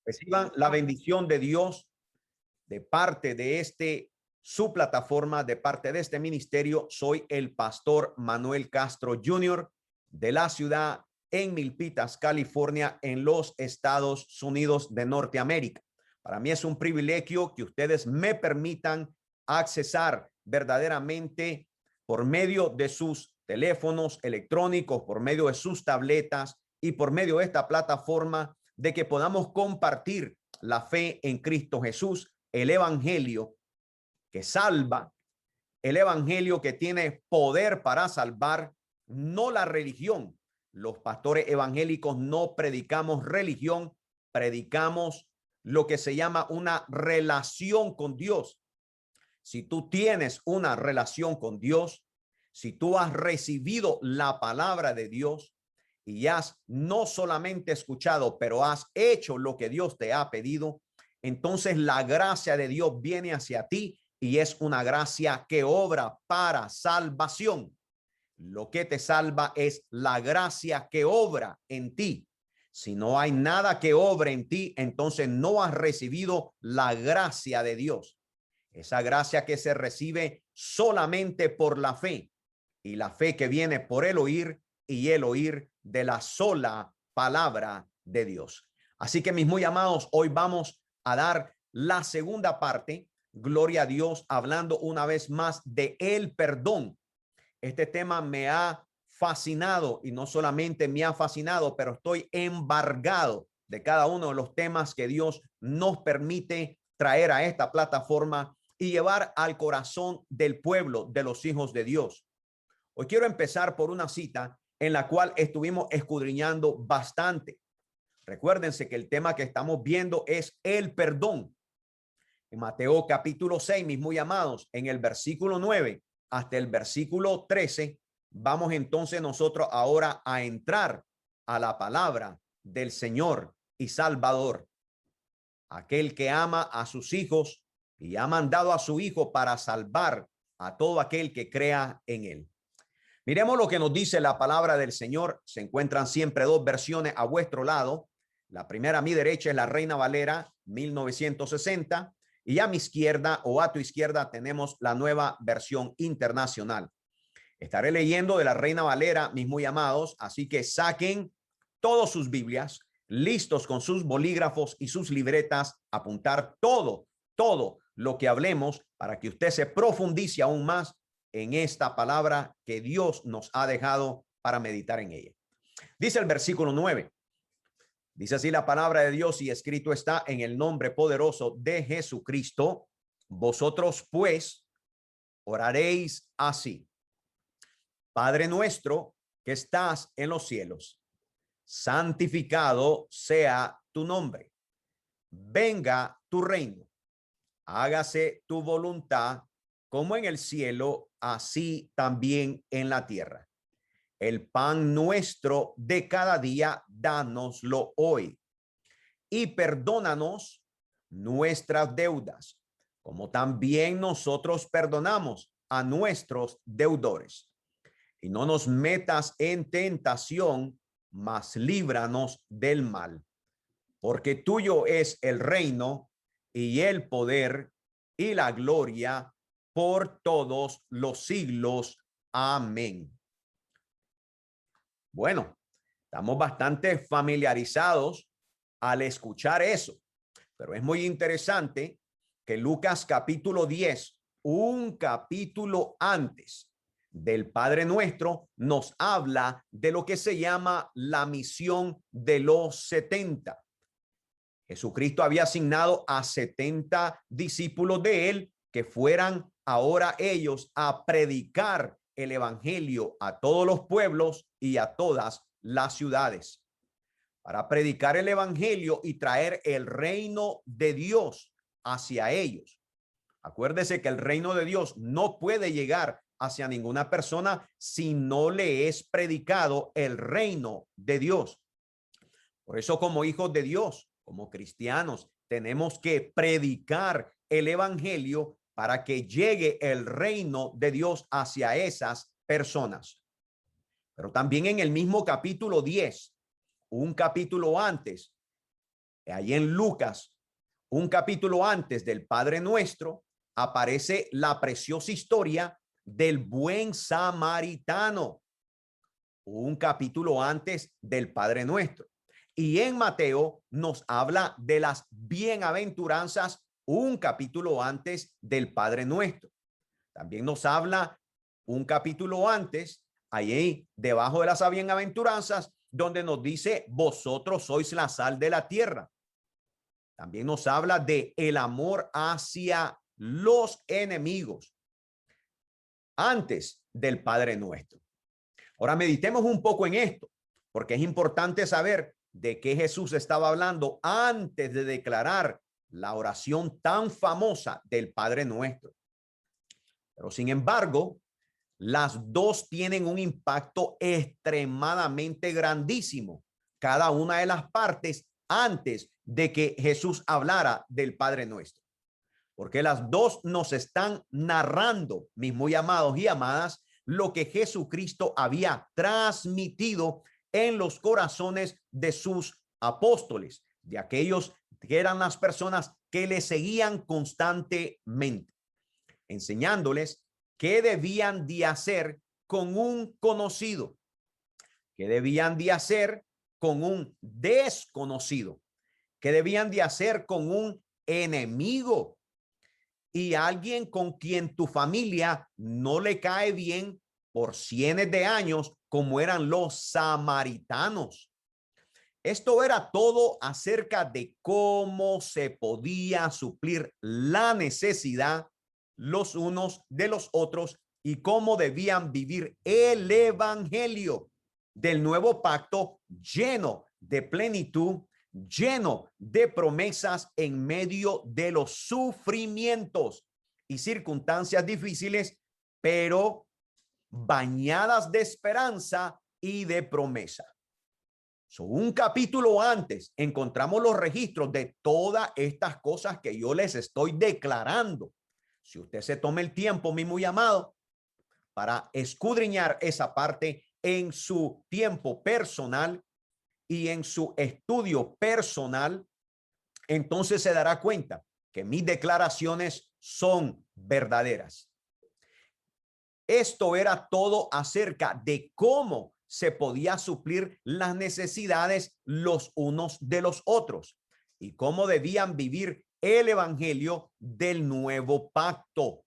Reciban la bendición de Dios de parte de su plataforma, de parte de este ministerio. Soy el pastor Manuel Castro Jr. de la ciudad en Milpitas, California, en los Estados Unidos de Norteamérica. Para mí es un privilegio que ustedes me permitan accesar verdaderamente por medio de sus teléfonos electrónicos, por medio de sus tabletas y por medio de esta plataforma, de que podamos compartir la fe en Cristo Jesús, el evangelio que salva, el evangelio que tiene poder para salvar, no la religión. Los pastores evangélicos no predicamos religión, predicamos lo que se llama una relación con Dios. Si tú tienes una relación con Dios, si tú has recibido la palabra de Dios y has no solamente escuchado, pero has hecho lo que Dios te ha pedido, entonces la gracia de Dios viene hacia ti y es una gracia que obra para salvación. Lo que te salva es la gracia que obra en ti. Si no hay nada que obre en ti, entonces no has recibido la gracia de Dios. Esa gracia que se recibe solamente por la fe, y la fe que viene por el oír y el oír de la sola palabra de Dios. Así que mis muy amados, hoy vamos a dar la segunda parte, gloria a Dios, hablando una vez más de el perdón. Este tema me ha fascinado y no solamente me ha fascinado, pero estoy embargado de cada uno de los temas que Dios nos permite traer a esta plataforma y llevar al corazón del pueblo, de los hijos de Dios. Hoy quiero empezar por una cita en la cual estuvimos escudriñando bastante. Recuérdense que el tema que estamos viendo es el perdón. En Mateo capítulo 6, mis muy amados, en el versículo 9 hasta el versículo 13, vamos entonces nosotros ahora a entrar a la palabra del Señor y Salvador, aquel que ama a sus hijos y ha mandado a su Hijo para salvar a todo aquel que crea en él. Miremos lo que nos dice la palabra del Señor. Se encuentran siempre dos versiones a vuestro lado. La primera a mi derecha es la Reina Valera 1960 y a mi izquierda o a tu izquierda tenemos la Nueva Versión Internacional. Estaré leyendo de la Reina Valera, mis muy amados, así que saquen todas sus Biblias, listos con sus bolígrafos y sus libretas, apuntar todo lo que hablemos para que usted se profundice aún más en esta palabra que Dios nos ha dejado para meditar en ella. Dice el versículo 9. Dice así la palabra de Dios, y escrito está: en el nombre poderoso de Jesucristo, vosotros pues oraréis así: Padre nuestro que estás en los cielos, santificado sea tu nombre. Venga tu reino. Hágase tu voluntad como en el cielo, así también en la tierra. El pan nuestro de cada día, dánoslo hoy. Y perdónanos nuestras deudas, como también nosotros perdonamos a nuestros deudores. Y no nos metas en tentación, mas líbranos del mal. Porque tuyo es el reino y el poder y la gloria por todos los siglos. Amén. Bueno, estamos bastante familiarizados al escuchar eso, pero es muy interesante que Lucas capítulo 10, un capítulo antes del Padre Nuestro, nos habla de lo que se llama la misión de los 70. Jesucristo había asignado a 70 discípulos de él que fueran ahora ellos a predicar el evangelio a todos los pueblos y a todas las ciudades, para predicar el evangelio y traer el reino de Dios hacia ellos. Acuérdese que el reino de Dios no puede llegar hacia ninguna persona si no le es predicado el reino de Dios. Por eso, como hijos de Dios, como cristianos, tenemos que predicar el evangelio para que llegue el reino de Dios hacia esas personas. Pero también en el mismo capítulo 10, un capítulo antes, Allí en Lucas, un capítulo antes del Padre Nuestro, aparece la preciosa historia del buen samaritano, un capítulo antes del Padre Nuestro. Y en Mateo nos habla de las bienaventuranzas, un capítulo antes del Padre Nuestro. También nos habla un capítulo antes, ahí debajo de las bienaventuranzas, donde nos dice, vosotros sois la sal de la tierra. También nos habla de el amor hacia los enemigos antes del Padre Nuestro. Ahora meditemos un poco en esto, porque es importante saber de qué Jesús estaba hablando antes de declarar la oración tan famosa del Padre Nuestro. Pero sin embargo, las dos tienen un impacto extremadamente grandísimo, cada una de las partes antes de que Jesús hablara del Padre Nuestro. Porque las dos nos están narrando, mis muy amados y amadas, lo que Jesucristo había transmitido en los corazones de sus apóstoles, de aquellos que eran las personas que le seguían constantemente, enseñándoles qué debían de hacer con un conocido, qué debían de hacer con un desconocido, qué debían de hacer con un enemigo y alguien con quien tu familia no le cae bien por cientos de años, como eran los samaritanos. Esto era todo acerca de cómo se podía suplir la necesidad los unos de los otros y cómo debían vivir el evangelio del nuevo pacto lleno de plenitud, lleno de promesas en medio de los sufrimientos y circunstancias difíciles, pero bañadas de esperanza y de promesa. Un capítulo antes encontramos los registros de todas estas cosas que yo les estoy declarando. Si usted se toma el tiempo, mi muy amado, para escudriñar esa parte en su tiempo personal y en su estudio personal, entonces se dará cuenta que mis declaraciones son verdaderas. Esto era todo acerca de cómo se podía suplir las necesidades los unos de los otros y cómo debían vivir el evangelio del nuevo pacto.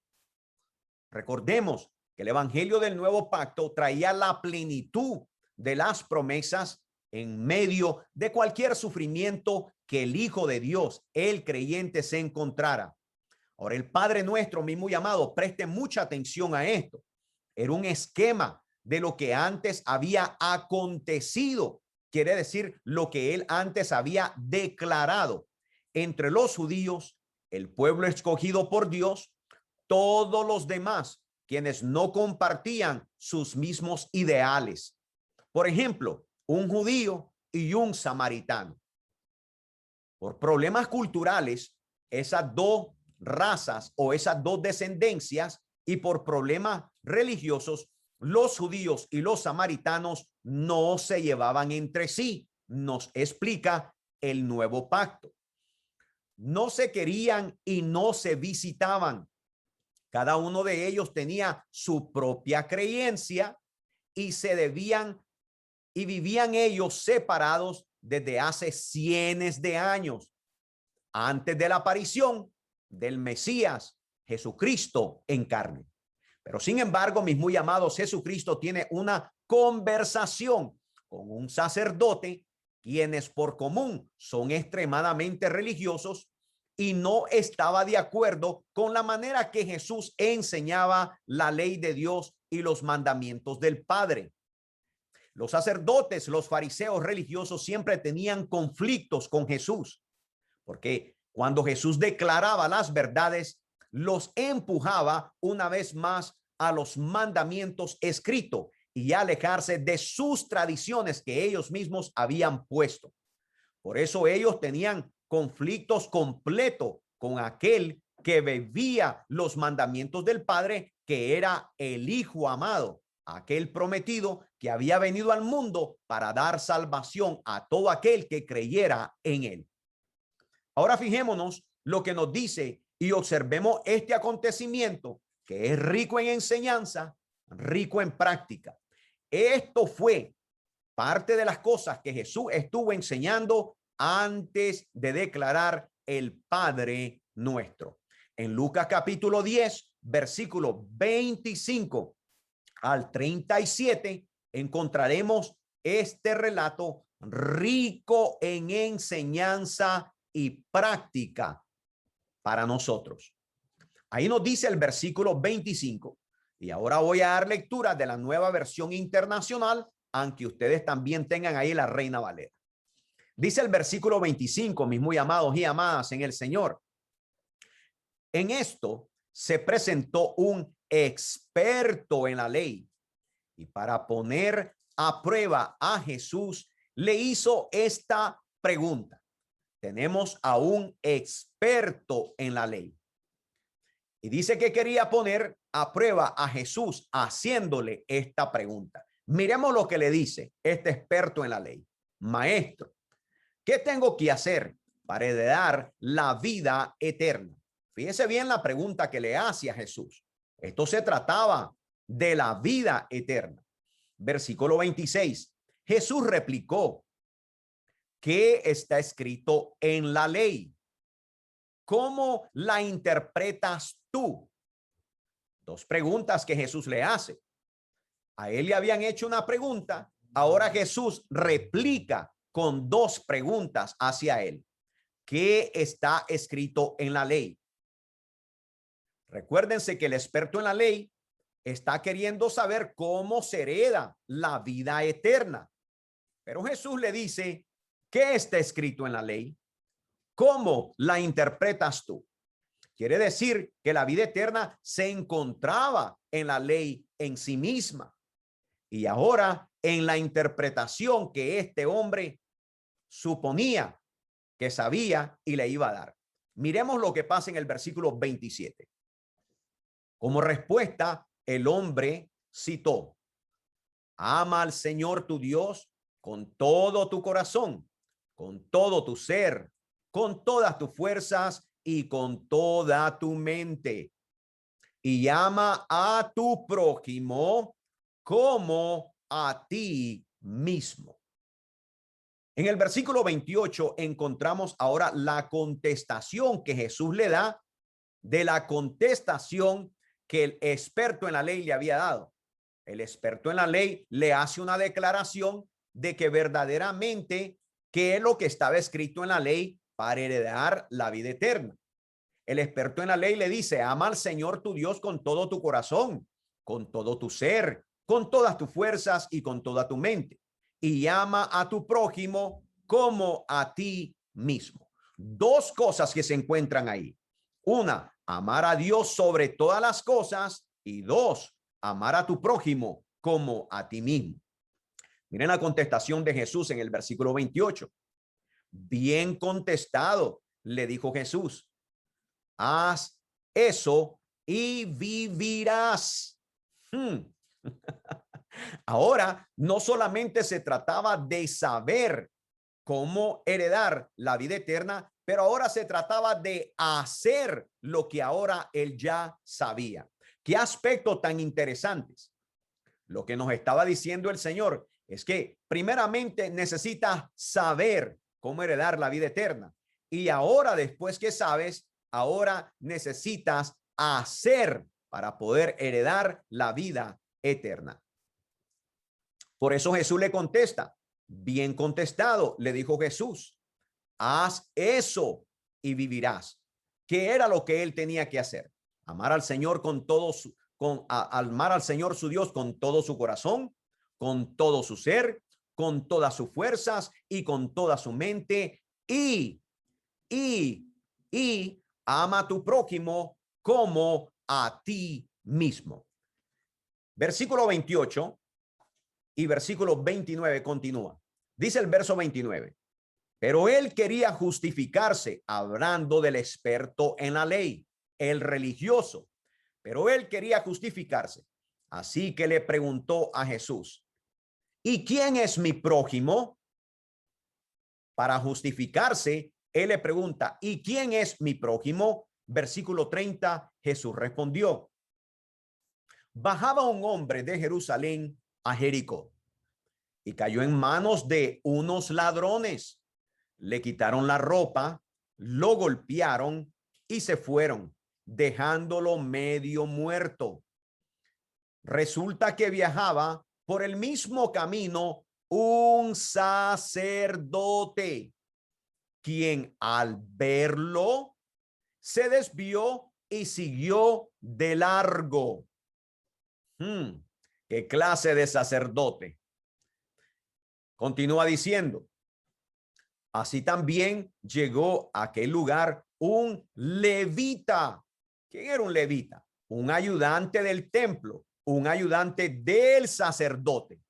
Recordemos que el evangelio del nuevo pacto traía la plenitud de las promesas en medio de cualquier sufrimiento que el Hijo de Dios, el creyente, se encontrara. Ahora, el Padre Nuestro, mi muy amado, preste mucha atención a esto. Era un esquema de lo que antes había acontecido. Quiere decir lo que él antes había declarado entre los judíos, el pueblo escogido por Dios, todos los demás quienes no compartían sus mismos ideales. Por ejemplo, un judío y un samaritano. Por problemas culturales, esas dos razas o esas dos descendencias y por problemas religiosos, los judíos y los samaritanos no se llevaban entre sí. Nos explica el nuevo pacto. No se querían y no se visitaban. Cada uno de ellos tenía su propia creencia y se debían y vivían ellos separados desde hace cientos de años, antes de la aparición del Mesías, Jesucristo en carne. Pero sin embargo, mis muy amados, Jesucristo tiene una conversación con un sacerdote, quienes por común son extremadamente religiosos y no estaba de acuerdo con la manera que Jesús enseñaba la ley de Dios y los mandamientos del Padre. Los sacerdotes, los fariseos religiosos siempre tenían conflictos con Jesús, porque cuando Jesús declaraba las verdades, los empujaba una vez más a los mandamientos escritos y a alejarse de sus tradiciones que ellos mismos habían puesto. Por eso ellos tenían conflictos completos con aquel que vivía los mandamientos del Padre, que era el Hijo amado, aquel prometido que había venido al mundo para dar salvación a todo aquel que creyera en él. Ahora fijémonos lo que nos dice y observemos este acontecimiento que es rico en enseñanza, rico en práctica. Esto fue parte de las cosas que Jesús estuvo enseñando antes de declarar el Padre Nuestro. En Lucas capítulo 10, versículo 25 al 37, encontraremos este relato rico en enseñanza y práctica para nosotros. Ahí nos dice el versículo 25, y ahora voy a dar lectura de la Nueva Versión Internacional, aunque ustedes también tengan ahí la Reina Valera. Dice el versículo 25, mis muy amados y amadas en el Señor. En esto se presentó un experto en la ley y para poner a prueba a Jesús le hizo esta pregunta. Tenemos a un experto en la ley. Y dice que quería poner a prueba a Jesús haciéndole esta pregunta. Miremos lo que le dice este experto en la ley. Maestro, ¿qué tengo que hacer para heredar la vida eterna? Fíjese bien la pregunta que le hace a Jesús. Esto se trataba de la vida eterna. Versículo 26. Jesús replicó, ¿qué está escrito en la ley? ¿Cómo la interpretas tú? Dos preguntas que Jesús le hace. A él le habían hecho una pregunta. Ahora Jesús replica con dos preguntas hacia él. ¿Qué está escrito en la ley? Recuérdense que el experto en la ley está queriendo saber cómo se hereda la vida eterna. Pero Jesús le dice, ¿qué está escrito en la ley? ¿Cómo la interpretas tú? Quiere decir que la vida eterna se encontraba en la ley en sí misma. Y ahora en la interpretación que este hombre suponía que sabía y le iba a dar. Miremos lo que pasa en el versículo 27. Como respuesta, el hombre citó, ama al Señor tu Dios con todo tu corazón, con todo tu ser, con todas tus fuerzas y con toda tu mente. Y ama a tu prójimo como a ti mismo. En el versículo 28 encontramos ahora la contestación que Jesús le da de la contestación que el experto en la ley le había dado. El experto en la ley le hace una declaración de que verdaderamente qué es lo que estaba escrito en la ley para heredar la vida eterna. El experto en la ley le dice, ama al Señor tu Dios con todo tu corazón, con todo tu ser, con todas tus fuerzas y con toda tu mente. Y ama a tu prójimo como a ti mismo. Dos cosas que se encuentran ahí. Una, amar a Dios sobre todas las cosas. Y dos, amar a tu prójimo como a ti mismo. Miren la contestación de Jesús en el versículo 28. Bien contestado, le dijo Jesús. Haz eso y vivirás. Ahora, no solamente se trataba de saber cómo heredar la vida eterna, pero ahora se trataba de hacer lo que ahora él ya sabía. ¿Qué aspecto tan interesantes? Lo que nos estaba diciendo el Señor es que primeramente necesitas saber cómo heredar la vida eterna. Y ahora, después que sabes, ahora necesitas hacer para poder heredar la vida eterna. Por eso Jesús le contesta, bien contestado, le dijo Jesús, haz eso y vivirás. ¿Qué era lo que él tenía que hacer? Amar al Señor con todo su, amar al Señor su Dios con todo su corazón, con todo su ser, con todas sus fuerzas y con toda su mente y ama a tu prójimo como a ti mismo. Versículo 28 y versículo 29 continúa. Dice el verso 29. Pero él quería justificarse hablando del experto en la ley, el religioso. Pero él quería justificarse. Así que le preguntó a Jesús, ¿y quién es mi prójimo? Para justificarse, Él le pregunta, ¿y quién es mi prójimo? Versículo 30, Jesús respondió, bajaba un hombre de Jerusalén a Jericó y cayó en manos de unos ladrones. Le quitaron la ropa, lo golpearon y se fueron, dejándolo medio muerto. Resulta que viajaba por el mismo camino un sacerdote, quien al verlo se desvió y siguió de largo. ¿Qué clase de sacerdote? Continúa diciendo, así también llegó a aquel lugar un levita. ¿Quién era un levita? Un ayudante del templo, un ayudante del sacerdote,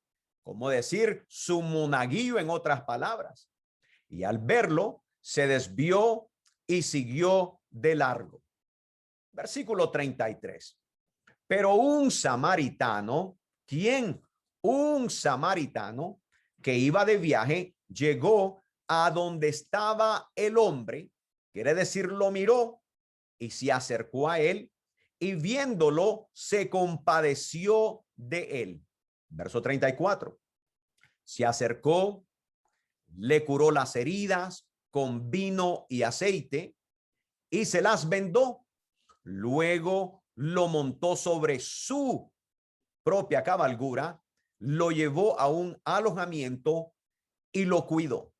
como decir su monaguillo en otras palabras. Y al verlo, se desvió y siguió de largo. Versículo 33. Pero un samaritano, ¿quién? Un samaritano que iba de viaje, llegó a donde estaba el hombre, quiere decir, lo miró y se acercó a él y viéndolo se compadeció de él. Verso 34. Se acercó, le curó las heridas con vino y aceite y se las vendó. Luego lo montó sobre su propia cabalgura, lo llevó a un alojamiento y lo cuidó.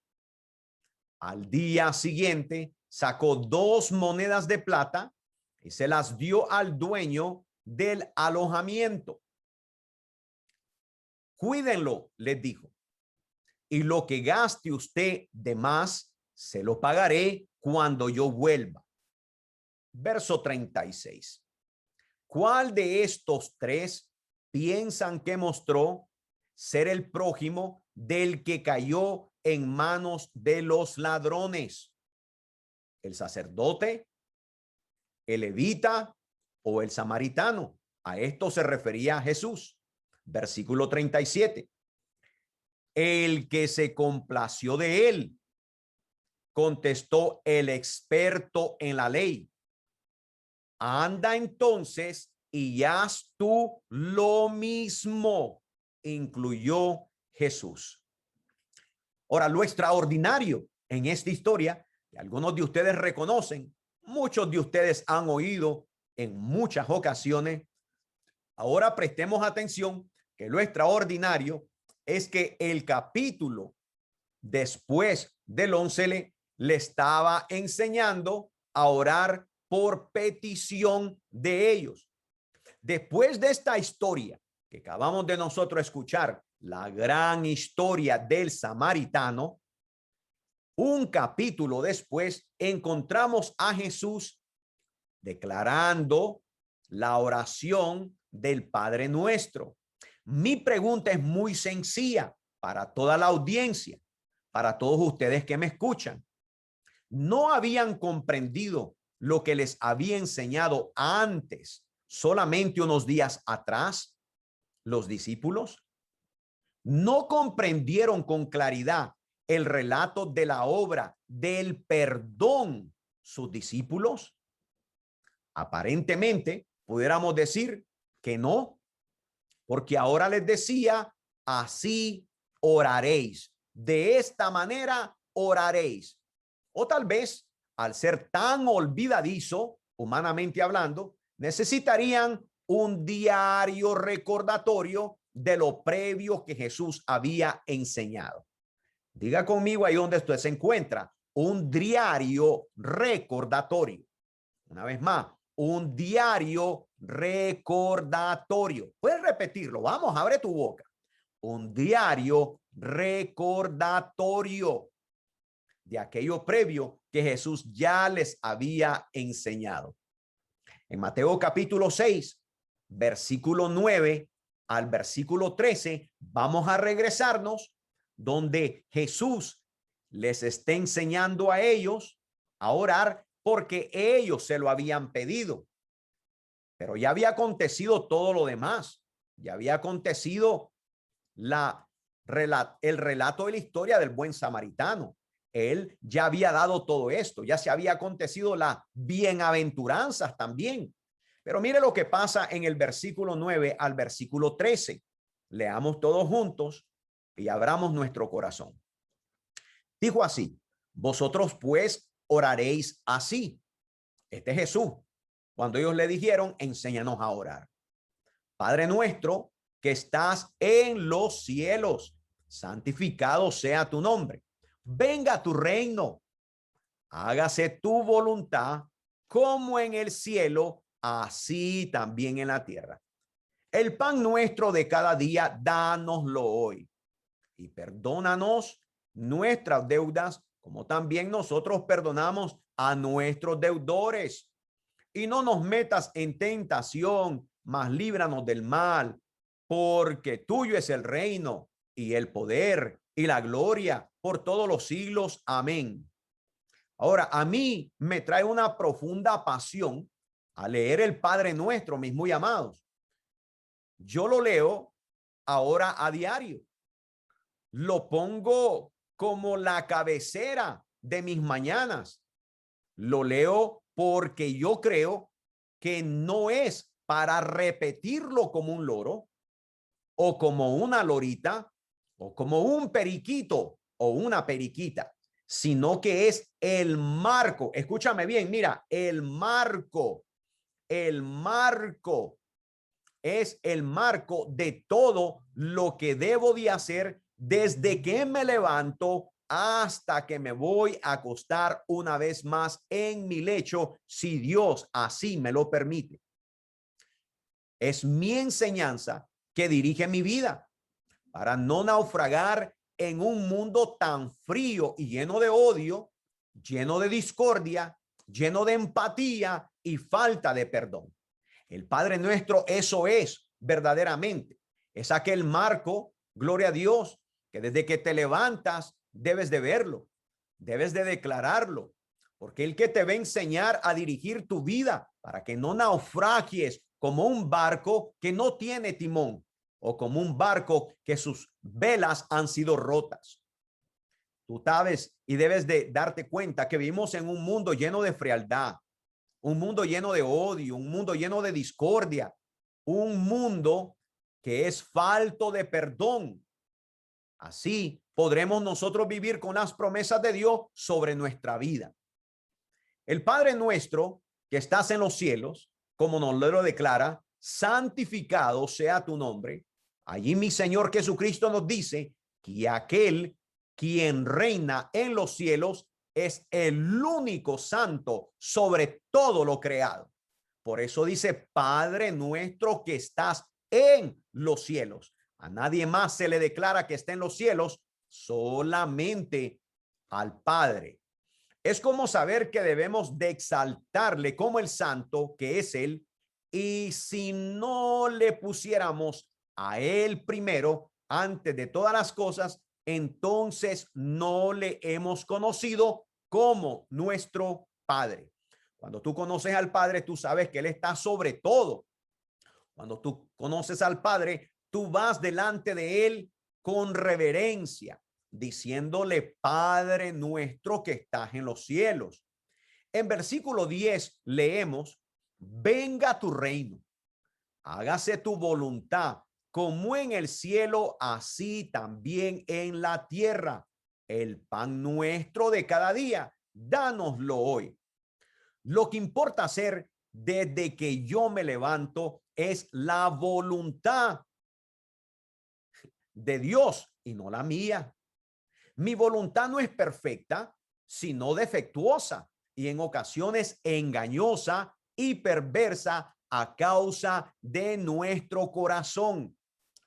Al día siguiente sacó 2 monedas de plata y se las dio al dueño del alojamiento. Cuídenlo, les dijo, y lo que gaste usted de más, se lo pagaré cuando yo vuelva. Verso 36. ¿Cuál de estos 3 piensan que mostró ser el prójimo del que cayó en manos de los ladrones? ¿El sacerdote, el levita o el samaritano? A esto se refería Jesús. Versículo 37. El que se complació de él, contestó el experto en la ley. Anda entonces y haz tú lo mismo, incluyó Jesús. Ahora, lo extraordinario en esta historia, que algunos de ustedes reconocen, muchos de ustedes han oído en muchas ocasiones. Ahora prestemos atención que lo extraordinario es que el capítulo después del 11 le estaba enseñando a orar por petición de ellos. Después de esta historia que acabamos de nosotros escuchar, la gran historia del samaritano, un capítulo después encontramos a Jesús declarando la oración del Padre Nuestro. Mi pregunta es muy sencilla para toda la audiencia, para todos ustedes que me escuchan. ¿No habían comprendido lo que les había enseñado antes, solamente unos días atrás, los discípulos? ¿No comprendieron con claridad el relato de la obra del perdón sus discípulos? Aparentemente, pudiéramos decir que no, porque ahora les decía, así oraréis, de esta manera oraréis. O tal vez, al ser tan olvidadizo, humanamente hablando, necesitarían un diario recordatorio de lo previo que Jesús había enseñado. Diga conmigo ahí donde usted se encuentra, un diario recordatorio. Una vez más, un diario recordatorio. Puedes repetirlo. Vamos, abre tu boca. Un diario recordatorio de aquello previo que Jesús ya les había enseñado. En Mateo capítulo 6, versículo 9 al versículo 13, vamos a regresarnos donde Jesús les está enseñando a ellos a orar porque ellos se lo habían pedido. Pero ya había acontecido todo lo demás. Ya había acontecido el relato de la historia del buen samaritano. Él ya había dado todo esto, ya se había acontecido las bienaventuranzas también. Pero mire lo que pasa en el versículo 9 al versículo 13. Leamos todos juntos y abramos nuestro corazón. Dijo así: vosotros pues oraréis así. Este es Jesús. Cuando ellos le dijeron, enséñanos a orar. Padre nuestro que estás en los cielos, santificado sea tu nombre. Venga tu reino. Hágase tu voluntad como en el cielo, así también en la tierra. El pan nuestro de cada día, dánoslo hoy. Y perdónanos nuestras deudas, como también nosotros perdonamos a nuestros deudores. Y no nos metas en tentación, mas líbranos del mal, porque tuyo es el reino y el poder y la gloria por todos los siglos. Amén. Ahora, a mí me trae una profunda pasión a leer el Padre Nuestro, mis muy amados. Yo lo leo ahora a diario. Lo pongo como la cabecera de mis mañanas. Lo leo porque yo creo que no es para repetirlo como un loro o como una lorita o como un periquito o una periquita, sino que es el marco. Escúchame bien, mira, el marco es el marco de todo lo que debo de hacer desde que me levanto hasta que me voy a acostar una vez más en mi lecho, si Dios así me lo permite. Es mi enseñanza que dirige mi vida para no naufragar en un mundo tan frío y lleno de odio, lleno de discordia, lleno de empatía y falta de perdón. El Padre Nuestro, eso es verdaderamente. Es aquel marco, gloria a Dios, que desde que te levantas debes de verlo, debes de declararlo, porque el que te va a enseñar a dirigir tu vida para que no naufragies como un barco que no tiene timón o como un barco que sus velas han sido rotas. Tú sabes y debes de darte cuenta que vivimos en un mundo lleno de frialdad, un mundo lleno de odio, un mundo lleno de discordia, un mundo que es falto de perdón. Así podremos nosotros vivir con las promesas de Dios sobre nuestra vida. El Padre nuestro que estás en los cielos, como nos lo declara, santificado sea tu nombre. Allí mi Señor Jesucristo nos dice que aquel quien reina en los cielos es el único santo sobre todo lo creado. Por eso dice, Padre nuestro que estás en los cielos. A nadie más se le declara que está en los cielos, solamente al Padre. Es como saber que debemos de exaltarle como el santo que es Él, y si no le pusiéramos a Él primero, antes de todas las cosas, entonces no le hemos conocido como nuestro Padre. Cuando tú conoces al Padre, tú sabes que Él está sobre todo. Cuando tú conoces al Padre, tú vas delante de Él con reverencia, diciéndole, Padre nuestro que estás en los cielos. En versículo 10 leemos, venga tu reino, hágase tu voluntad, como en el cielo, así también en la tierra. El pan nuestro de cada día, dánoslo hoy. Lo que importa hacer desde que yo me levanto es la voluntad de Dios y no la mía. Mi voluntad no es perfecta, sino defectuosa y en ocasiones engañosa y perversa a causa de nuestro corazón.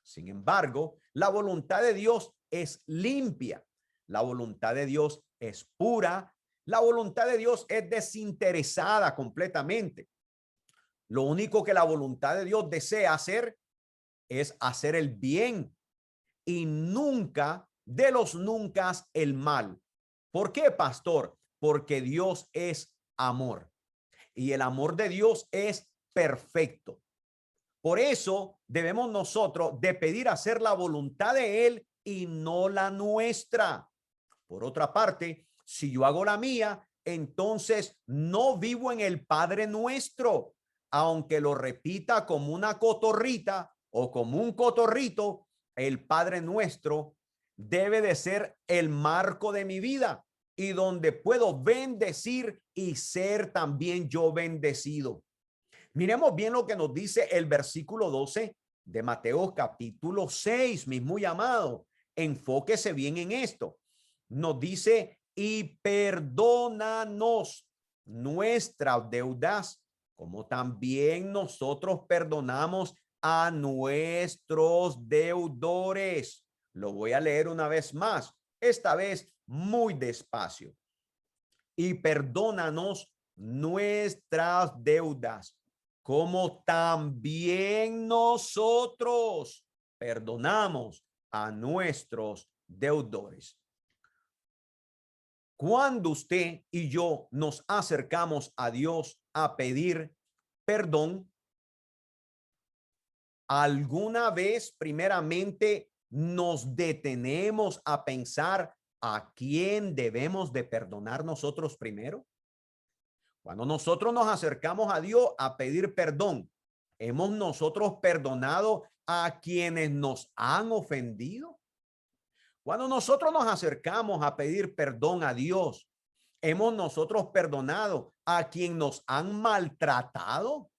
Sin embargo, la voluntad de Dios es limpia. La voluntad de Dios es pura. La voluntad de Dios es desinteresada completamente. Lo único que la voluntad de Dios desea hacer es hacer el bien y nunca, de los nunca, el mal. ¿Por qué, pastor? Porque Dios es amor y el amor de Dios es perfecto. Por eso debemos nosotros de pedir hacer la voluntad de Él y no la nuestra. Por otra parte, Si yo hago la mía, entonces no vivo en el Padre Nuestro, aunque lo repita como una cotorrita o como un cotorrito. El Padre Nuestro debe de ser el marco de mi vida y donde puedo bendecir y ser también yo bendecido. Miremos bien lo que nos dice el versículo 12 de Mateo capítulo 6, mis muy amados. Enfóquese bien en esto. Nos dice, y perdónanos nuestras deudas, como también nosotros perdonamos a nuestros deudores. Lo voy a leer una vez más, esta vez muy despacio. Y perdónanos nuestras deudas, como también nosotros perdonamos a nuestros deudores. Cuando usted y yo nos acercamos a Dios a pedir perdón, ¿alguna vez primeramente nos detenemos a pensar a quién debemos de perdonar nosotros primero? Cuando nosotros nos acercamos a Dios a pedir perdón, ¿hemos nosotros perdonado a quienes nos han ofendido? Cuando nosotros nos acercamos a pedir perdón a Dios, ¿hemos nosotros perdonado a quien nos han maltratado?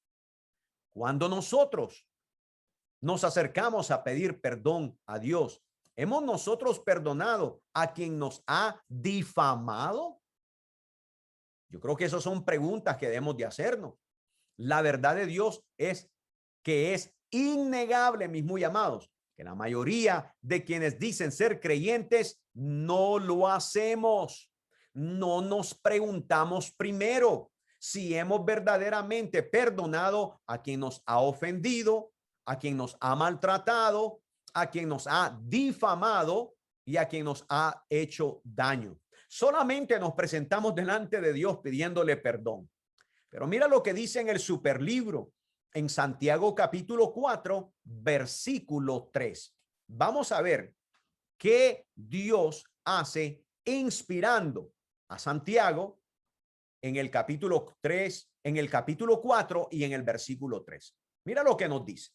Cuando nosotros nos acercamos a pedir perdón a Dios, ¿hemos nosotros perdonado a quien nos ha difamado? Yo creo que esas son preguntas que debemos de hacernos. La verdad de Dios es que es innegable, mis muy amados, que la mayoría de quienes dicen ser creyentes no lo hacemos. No nos preguntamos primero si hemos verdaderamente perdonado a quien nos ha ofendido, a quien nos ha maltratado, a quien nos ha difamado y a quien nos ha hecho daño. Solamente nos presentamos delante de Dios pidiéndole perdón. Pero mira lo que dice en el superlibro, en Santiago capítulo 4, versículo 3. Vamos a ver qué Dios hace inspirando a Santiago en el capítulo 3, en el capítulo 4 y en el versículo 3. Mira lo que nos dice.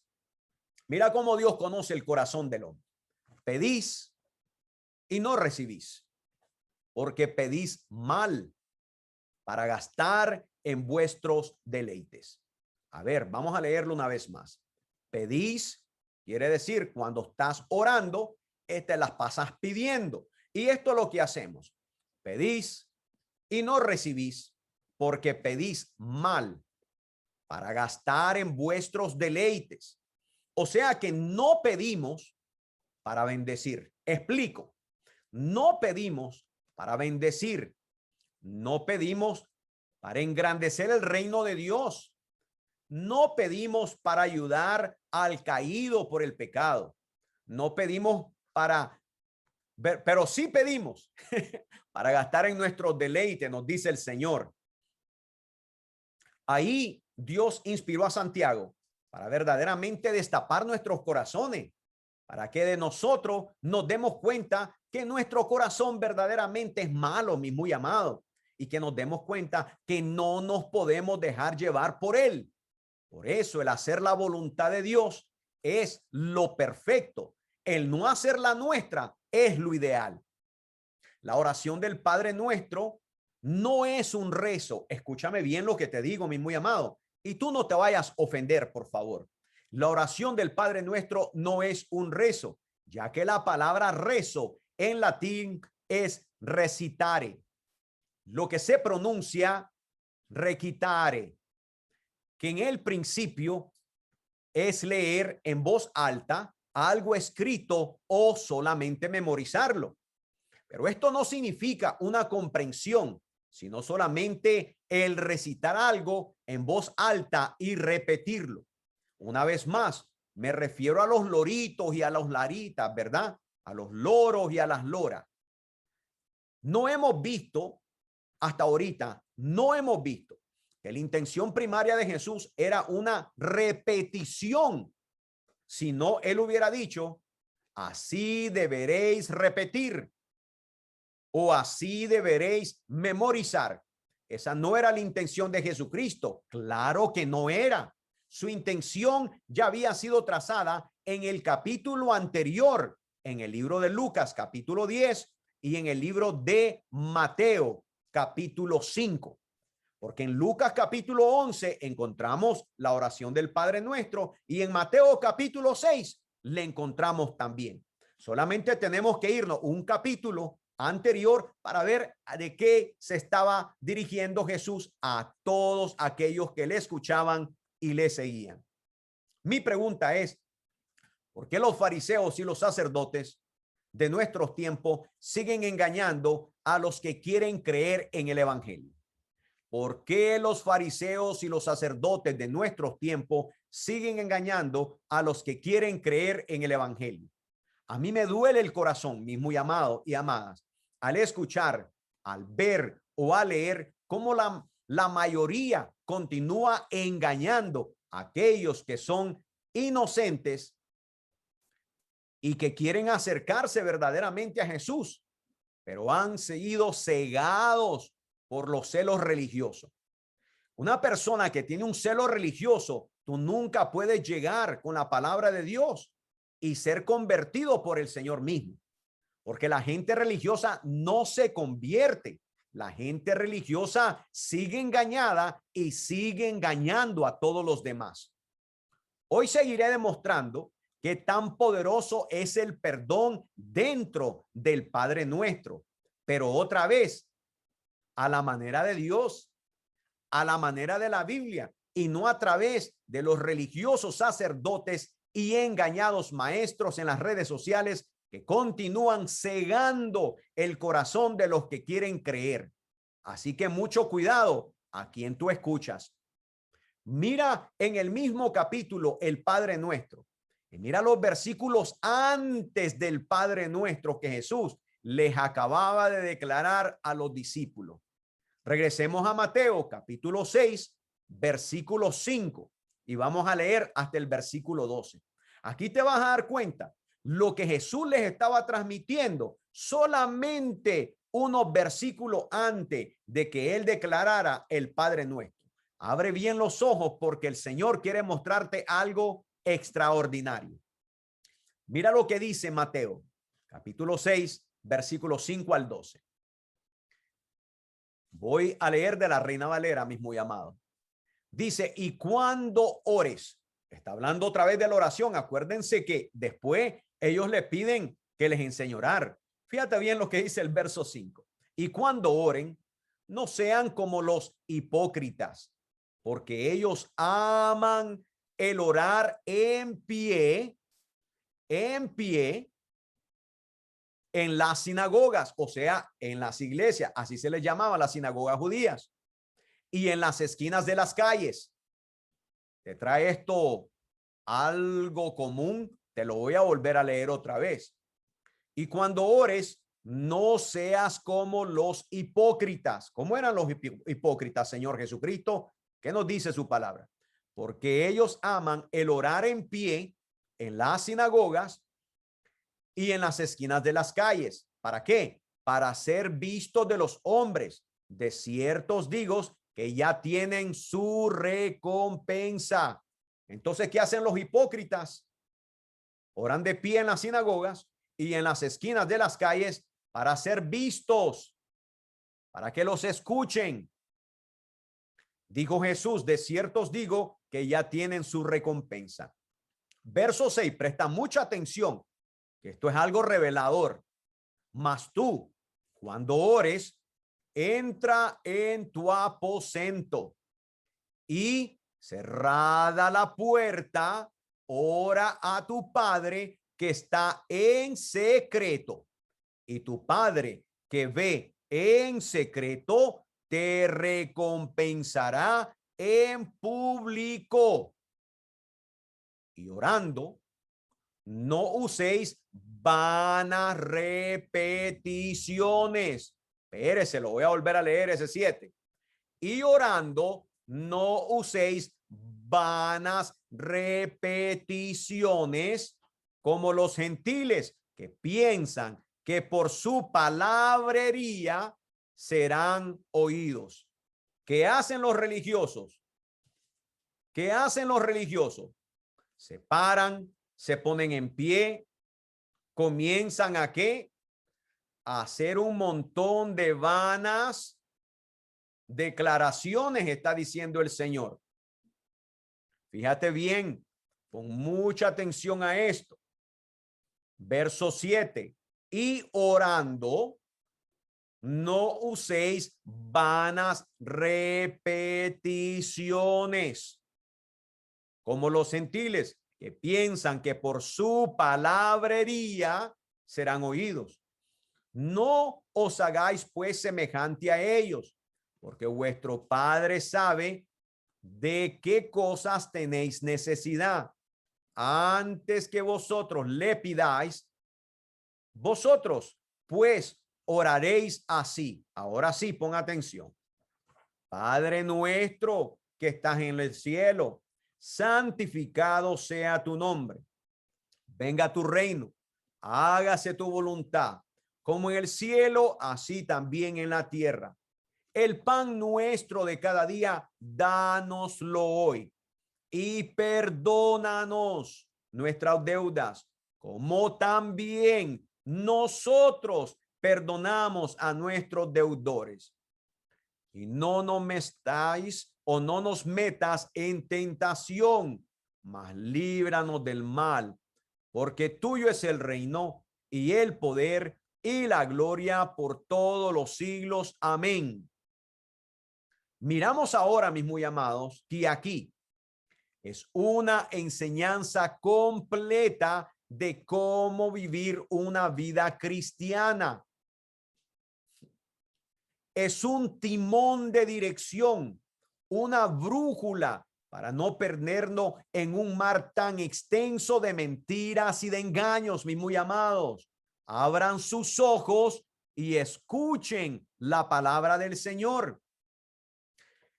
Mira cómo Dios conoce el corazón del hombre. Pedís y no recibís, porque pedís mal para gastar en vuestros deleites. A ver, vamos a leerlo una vez más. Pedís quiere decir cuando estás orando, te las pasas pidiendo. Y esto es lo que hacemos. Pedís y no recibís, porque pedís mal para gastar en vuestros deleites. O sea que no pedimos para bendecir. Explico. No pedimos para bendecir. No pedimos para engrandecer el reino de Dios. No pedimos para ayudar al caído por el pecado. No pedimos para ver, pero sí pedimos para gastar en nuestros deleites, nos dice el Señor. Ahí Dios inspiró a Santiago para verdaderamente destapar nuestros corazones, para que de nosotros nos demos cuenta que nuestro corazón verdaderamente es malo, mi muy amado, y que nos demos cuenta que no nos podemos dejar llevar por él. Por eso el hacer la voluntad de Dios es lo perfecto. El no hacer la nuestra es lo ideal. La oración del Padre Nuestro no es un rezo. Escúchame bien lo que te digo, mi muy amado. Y tú no te vayas a ofender, por favor. La oración del Padre Nuestro no es un rezo, ya que la palabra rezo en latín es recitare. Lo que se pronuncia recitare, que en el principio es leer en voz alta algo escrito o solamente memorizarlo. Pero esto no significa una comprensión, sino solamente el recitar algo en voz alta y repetirlo. Una vez más, me refiero a los loritos y a los laritas, ¿verdad? A los loros y a las loras. No hemos visto hasta ahorita, no hemos visto que la intención primaria de Jesús era una repetición. Si no, él hubiera dicho, así deberéis repetir. o así deberéis memorizar. Esa no era la intención de Jesucristo. Claro que no era. Su intención ya había sido trazada en el capítulo anterior, en el libro de Lucas, capítulo 10, y en el libro de Mateo, capítulo 5. Porque en Lucas capítulo 11 encontramos la oración del Padre Nuestro y en Mateo capítulo 6 le encontramos también. Solamente tenemos que irnos un capítulo anterior para ver de qué se estaba dirigiendo Jesús a todos aquellos que le escuchaban y le seguían. Mi pregunta es, ¿por qué los fariseos y los sacerdotes de nuestros tiempos siguen engañando a los que quieren creer en el evangelio? ¿Por qué los fariseos y los sacerdotes de nuestros tiempos siguen engañando a los que quieren creer en el evangelio? A mí me duele el corazón, mis muy amados y amadas, al escuchar, al ver o a leer cómo la mayoría continúa engañando a aquellos que son inocentes y que quieren acercarse verdaderamente a Jesús, pero han sido cegados por los celos religiosos. Una persona que tiene un celo religioso, tú nunca puedes llegar con la palabra de Dios y ser convertido por el Señor mismo, porque la gente religiosa no se convierte. La gente religiosa sigue engañada y sigue engañando a todos los demás. Hoy seguiré demostrando qué tan poderoso es el perdón dentro del Padre Nuestro, pero otra vez, a la manera de Dios, a la manera de la Biblia y no a través de los religiosos sacerdotes y engañados maestros en las redes sociales que continúan cegando el corazón de los que quieren creer. Así que mucho cuidado a quien tú escuchas. Mira en el mismo capítulo el Padre Nuestro y mira los versículos antes del Padre Nuestro que Jesús les acababa de declarar a los discípulos. Regresemos a Mateo capítulo 6, versículo 5 y vamos a leer hasta el versículo 12. Aquí te vas a dar cuenta lo que Jesús les estaba transmitiendo solamente unos versículos antes de que él declarara el Padre Nuestro. Abre bien los ojos porque el Señor quiere mostrarte algo extraordinario. Mira lo que dice Mateo, capítulo 6, versículos 5 al 12. Voy a leer de la Reina Valera, mis muy amados. Dice, y cuando ores, está hablando otra vez de la oración. Acuérdense que después ellos le piden que les enseñe a orar. Fíjate bien lo que dice el verso 5. Y cuando oren, no sean como los hipócritas, porque ellos aman el orar en pie en las sinagogas, o sea, en las iglesias, así se les llamaba las sinagogas judías, y en las esquinas de las calles. ¿Te trae esto algo común? Te lo voy a volver a leer otra vez. Y cuando ores, no seas como los hipócritas. ¿Cómo eran los hipócritas, Señor Jesucristo? ¿Qué nos dice su palabra? Porque ellos aman el orar en pie en las sinagogas y en las esquinas de las calles. ¿Para qué? Para ser vistos de los hombres. De cierto os digo que ya tienen su recompensa. Entonces, ¿qué hacen los hipócritas? Oran de pie en las sinagogas y en las esquinas de las calles para ser vistos, para que los escuchen. Dijo Jesús, de cierto os digo que ya tienen su recompensa. Verso 6, presta mucha atención, que esto es algo revelador. Mas tú, cuando ores, entra en tu aposento y cerrada la puerta, ora a tu Padre que está en secreto, y tu Padre que ve en secreto te recompensará en público. Y orando, no uséis vanas repeticiones. Espérese, lo voy a volver a leer ese 7. Y orando, no uséis vanas repeticiones como los gentiles que piensan que por su palabrería serán oídos. ¿Qué hacen los religiosos? ¿Qué hacen los religiosos? Se paran, se ponen en pie, comienzan ¿a qué? A hacer un montón de vanas declaraciones, está diciendo el Señor. Fíjate bien, pon mucha atención a esto. Verso 7. Y orando, no uséis vanas repeticiones, como los gentiles, que piensan que por su palabrería serán oídos. No os hagáis pues semejante a ellos, porque vuestro Padre sabe de qué cosas tenéis necesidad antes que vosotros le pidáis. Vosotros pues oraréis así. Ahora sí, pon atención. Padre nuestro que estás en el cielo, santificado sea tu nombre. Venga tu reino, hágase tu voluntad, como en el cielo, así también en la tierra. El pan nuestro de cada día, dánoslo hoy. Y perdónanos nuestras deudas, como también nosotros perdonamos a nuestros deudores. Y no nos metáis o no nos metas en tentación, mas líbranos del mal, porque tuyo es el reino y el poder y la gloria por todos los siglos. Amén. Miramos ahora, mis muy amados, que aquí es una enseñanza completa de cómo vivir una vida cristiana. Es un timón de dirección, una brújula para no perdernos en un mar tan extenso de mentiras y de engaños, mis muy amados. Abran sus ojos y escuchen la palabra del Señor.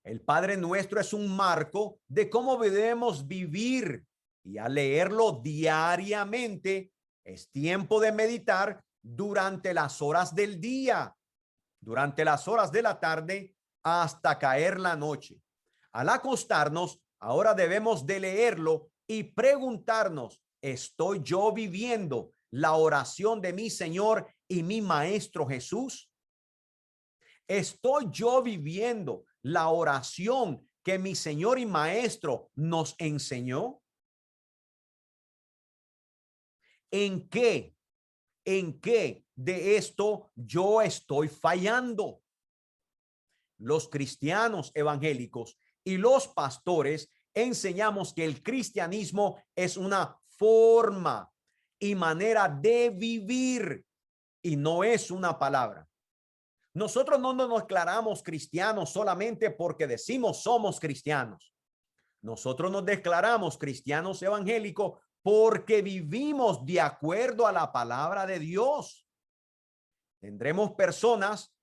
El Padre Nuestro es un marco de cómo debemos vivir, y al leerlo diariamente es tiempo de meditar durante las horas del día, durante las horas de la tarde hasta caer la noche. Al acostarnos, ahora debemos de leerlo y preguntarnos, ¿estoy yo viviendo la oración de mi Señor y mi Maestro Jesús? ¿Estoy yo viviendo la oración que mi Señor y Maestro nos enseñó? ¿En qué? ¿En qué de esto yo estoy fallando? Los cristianos evangélicos y los pastores enseñamos que el cristianismo es una forma y manera de vivir y no es una palabra. Nosotros no nos declaramos cristianos solamente porque decimos somos cristianos. Nosotros nos declaramos cristianos evangélicos porque vivimos de acuerdo a la palabra de Dios. Tendremos personas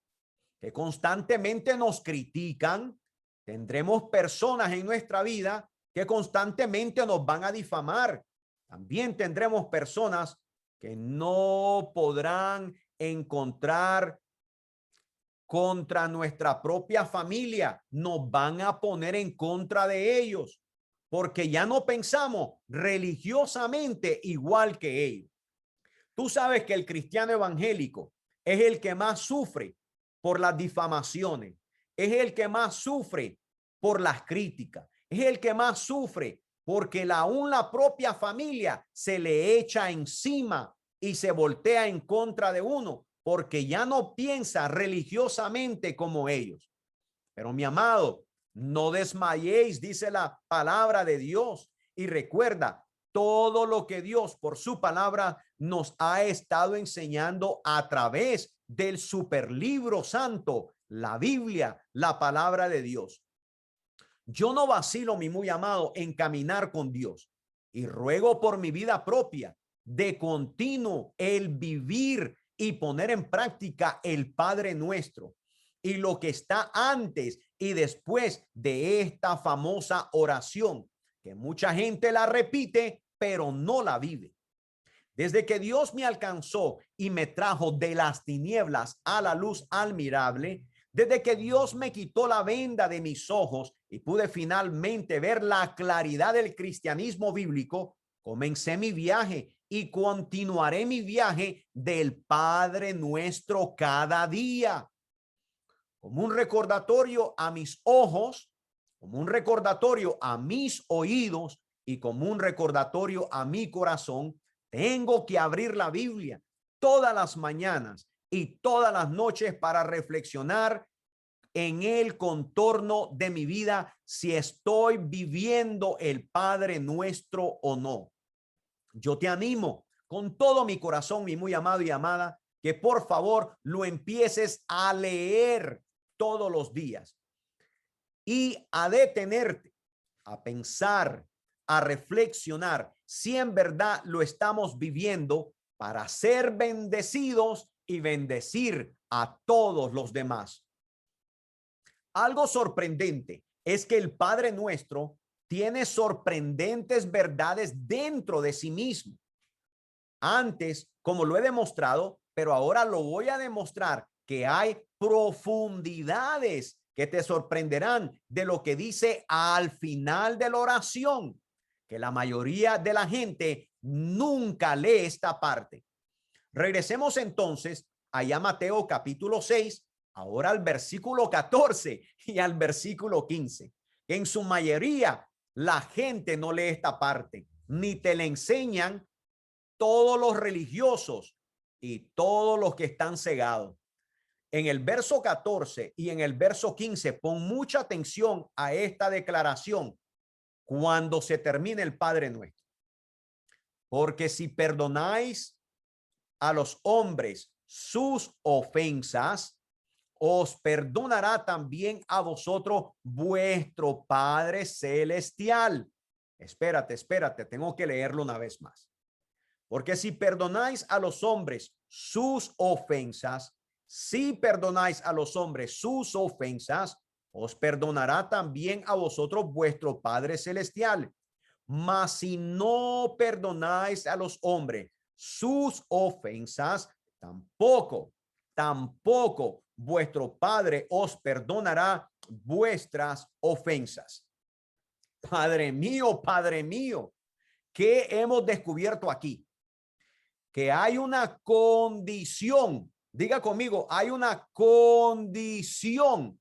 que constantemente nos critican. Tendremos personas en nuestra vida que constantemente nos van a difamar. También tendremos personas que no podrán encontrar contra nuestra propia familia, nos van a poner en contra de ellos, porque ya no pensamos religiosamente igual que ellos. Tú sabes que el cristiano evangélico es el que más sufre por las difamaciones, es el que más sufre por las críticas, es el que más sufre porque aún la propia familia se le echa encima y se voltea en contra de uno, porque ya no piensa religiosamente como ellos. Pero mi amado, no desmayéis, dice la palabra de Dios, y recuerda todo lo que Dios por su palabra nos ha estado enseñando a través del superlibro santo, la Biblia, la palabra de Dios. Yo no vacilo, mi muy amado, en caminar con Dios, y ruego por mi vida propia de continuo el vivir y poner en práctica el Padre Nuestro y lo que está antes y después de esta famosa oración, que mucha gente la repite, pero no la vive. Desde que Dios me alcanzó y me trajo de las tinieblas a la luz admirable, desde que Dios me quitó la venda de mis ojos y pude finalmente ver la claridad del cristianismo bíblico, comencé mi viaje y continuaré mi viaje del Padre Nuestro cada día. Como un recordatorio a mis ojos, como un recordatorio a mis oídos y como un recordatorio a mi corazón, tengo que abrir la Biblia todas las mañanas y todas las noches para reflexionar en el contorno de mi vida si estoy viviendo el Padre Nuestro o no. Yo te animo con todo mi corazón, mi muy amado y amada, que por favor lo empieces a leer todos los días y a detenerte, a pensar, a reflexionar si en verdad lo estamos viviendo para ser bendecidos y bendecir a todos los demás. Algo sorprendente es que el Padre Nuestro tiene sorprendentes verdades dentro de sí mismo. Antes, como lo he demostrado, pero ahora lo voy a demostrar, que hay profundidades que te sorprenderán de lo que dice al final de la oración, que la mayoría de la gente nunca lee esta parte. Regresemos entonces allá a Mateo capítulo 6, ahora al versículo 14 y al versículo 15. En su mayoría, la gente no lee esta parte, ni te la enseñan todos los religiosos y todos los que están cegados. En el verso 14 y en el verso 15, pon mucha atención a esta declaración cuando se termine el Padre Nuestro. Porque si perdonáis a los hombres sus ofensas, os perdonará también a vosotros vuestro Padre Celestial. Espérate, tengo que leerlo una vez más. Porque si perdonáis a los hombres sus ofensas, si perdonáis a los hombres sus ofensas, os perdonará también a vosotros vuestro Padre Celestial. Mas si no perdonáis a los hombres sus ofensas, tampoco vuestro Padre os perdonará vuestras ofensas. Padre mío, ¿qué hemos descubierto aquí? Que hay una condición. Diga conmigo, hay una condición.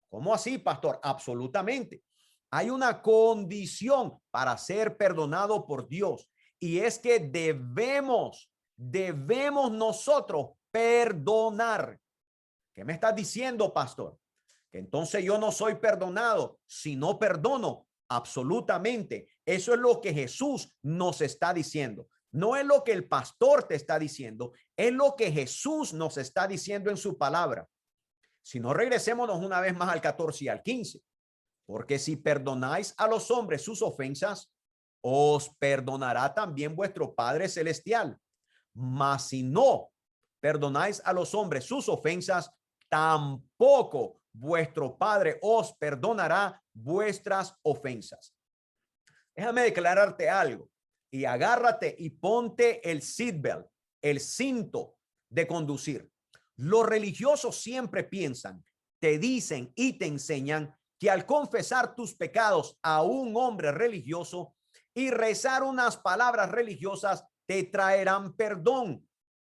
¿Cómo así, pastor? Absolutamente. Hay una condición para ser perdonado por Dios, y es que debemos nosotros perdonar. ¿Qué me estás diciendo, pastor? Que entonces yo no soy perdonado si no perdono. Absolutamente. Eso es lo que Jesús nos está diciendo. No es lo que el pastor te está diciendo, es lo que Jesús nos está diciendo en su palabra. Si no, regresémonos una vez más al 14 y al 15. Porque si perdonáis a los hombres sus ofensas, os perdonará también vuestro Padre Celestial. Mas si no perdonáis a los hombres sus ofensas, tampoco vuestro Padre os perdonará vuestras ofensas. Déjame declararte algo y agárrate y ponte el seatbelt, el cinto de conducir. Los religiosos siempre piensan, te dicen y te enseñan que al confesar tus pecados a un hombre religioso y rezar unas palabras religiosas te traerán perdón.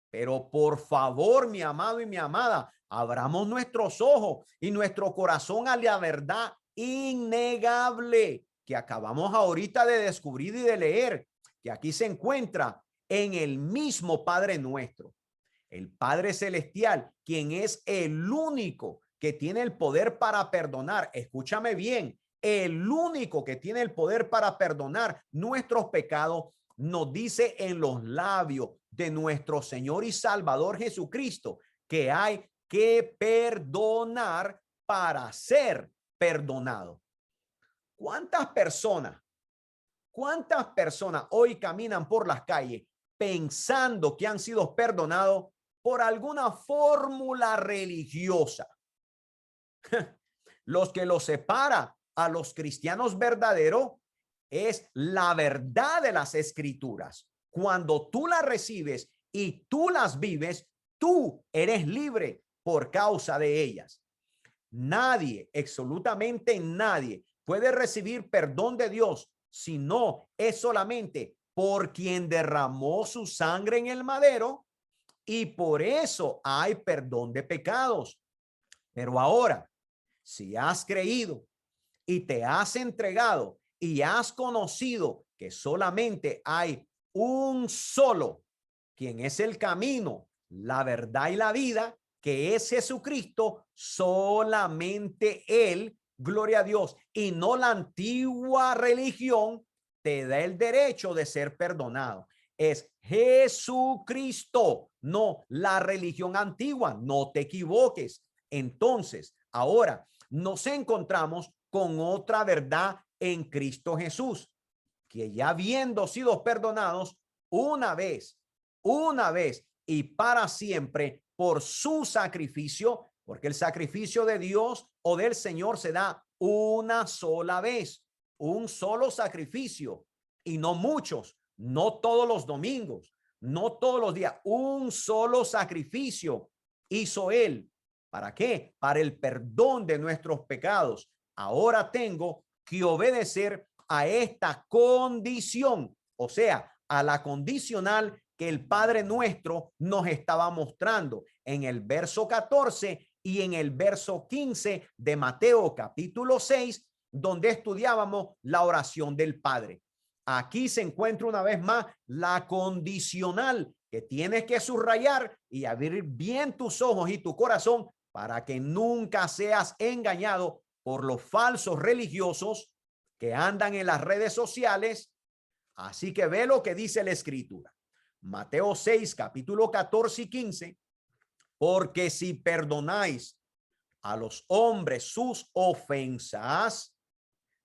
Pero por favor, mi amado y mi amada, abramos nuestros ojos y nuestro corazón a la verdad innegable que acabamos ahorita de descubrir y de leer, que aquí se encuentra en el mismo Padre Nuestro, el Padre Celestial, quien es el único que tiene el poder para perdonar. Escúchame bien, el único que tiene el poder para perdonar nuestros pecados, nos dice en los labios de nuestro Señor y Salvador Jesucristo que hay que perdonar para ser perdonado. ¿Cuántas personas hoy caminan por las calles pensando que han sido perdonados por alguna fórmula religiosa? Los que los separa a los cristianos verdaderos es la verdad de las escrituras. cuando tú las recibes y tú las vives, tú eres libre por causa de ellas. Nadie, absolutamente nadie, puede recibir perdón de Dios si no es solamente por quien derramó su sangre en el madero, y por eso hay perdón de pecados. Pero ahora, si has creído y te has entregado y has conocido que solamente hay un solo, quien es el camino, la verdad y la vida, que es Jesucristo, solamente Él, gloria a Dios, y no la antigua religión, te da el derecho de ser perdonado. Es Jesucristo, no la religión antigua, no te equivoques. Entonces, ahora nos encontramos con otra verdad en Cristo Jesús, que ya habiendo sido perdonados una vez y para siempre por su sacrificio, porque el sacrificio de Dios o del Señor se da una sola vez, un solo sacrificio, y no muchos, no todos los domingos, no todos los días, un solo sacrificio hizo Él. ¿Para qué? Para el perdón de nuestros pecados. Ahora tengo que obedecer a esta condición, o sea, a la condicional que el Padre Nuestro nos estaba mostrando en el verso 14 y en el verso 15 de Mateo capítulo 6, donde estudiábamos la oración del Padre. Aquí se encuentra una vez más la condicional que tienes que subrayar y abrir bien tus ojos y tu corazón para que nunca seas engañado por los falsos religiosos que andan en las redes sociales. Así que ve lo que dice la Escritura. Mateo 6, capítulo 14 y 15. Porque si perdonáis a los hombres sus ofensas,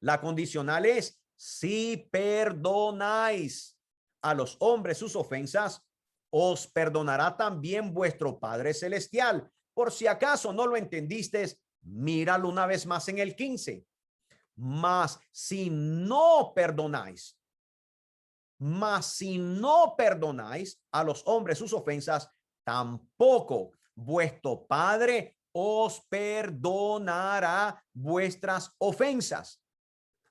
la condicional es si perdonáis a los hombres sus ofensas, os perdonará también vuestro Padre Celestial. Por si acaso no lo entendiste, míralo una vez más en el 15. Mas si no perdonáis a los hombres sus ofensas, tampoco vuestro Padre os perdonará vuestras ofensas.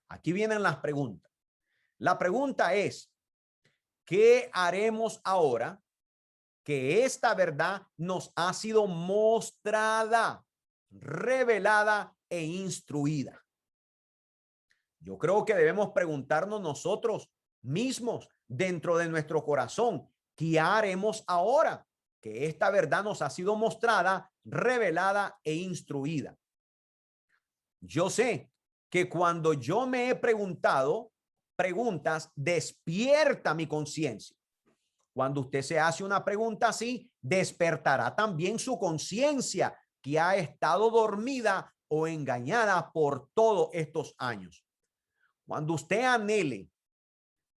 Aquí vienen las preguntas. La pregunta es, ¿qué haremos ahora que esta verdad nos ha sido mostrada, revelada e instruida? Yo creo que debemos preguntarnos nosotros mismos dentro de nuestro corazón, ¿qué haremos ahora que esta verdad nos ha sido mostrada, revelada e instruida? Yo sé que cuando yo me he preguntado preguntas, despierta mi conciencia. Cuando usted se hace una pregunta así, despertará también su conciencia que ha estado dormida o engañada por todos estos años. Cuando usted anhele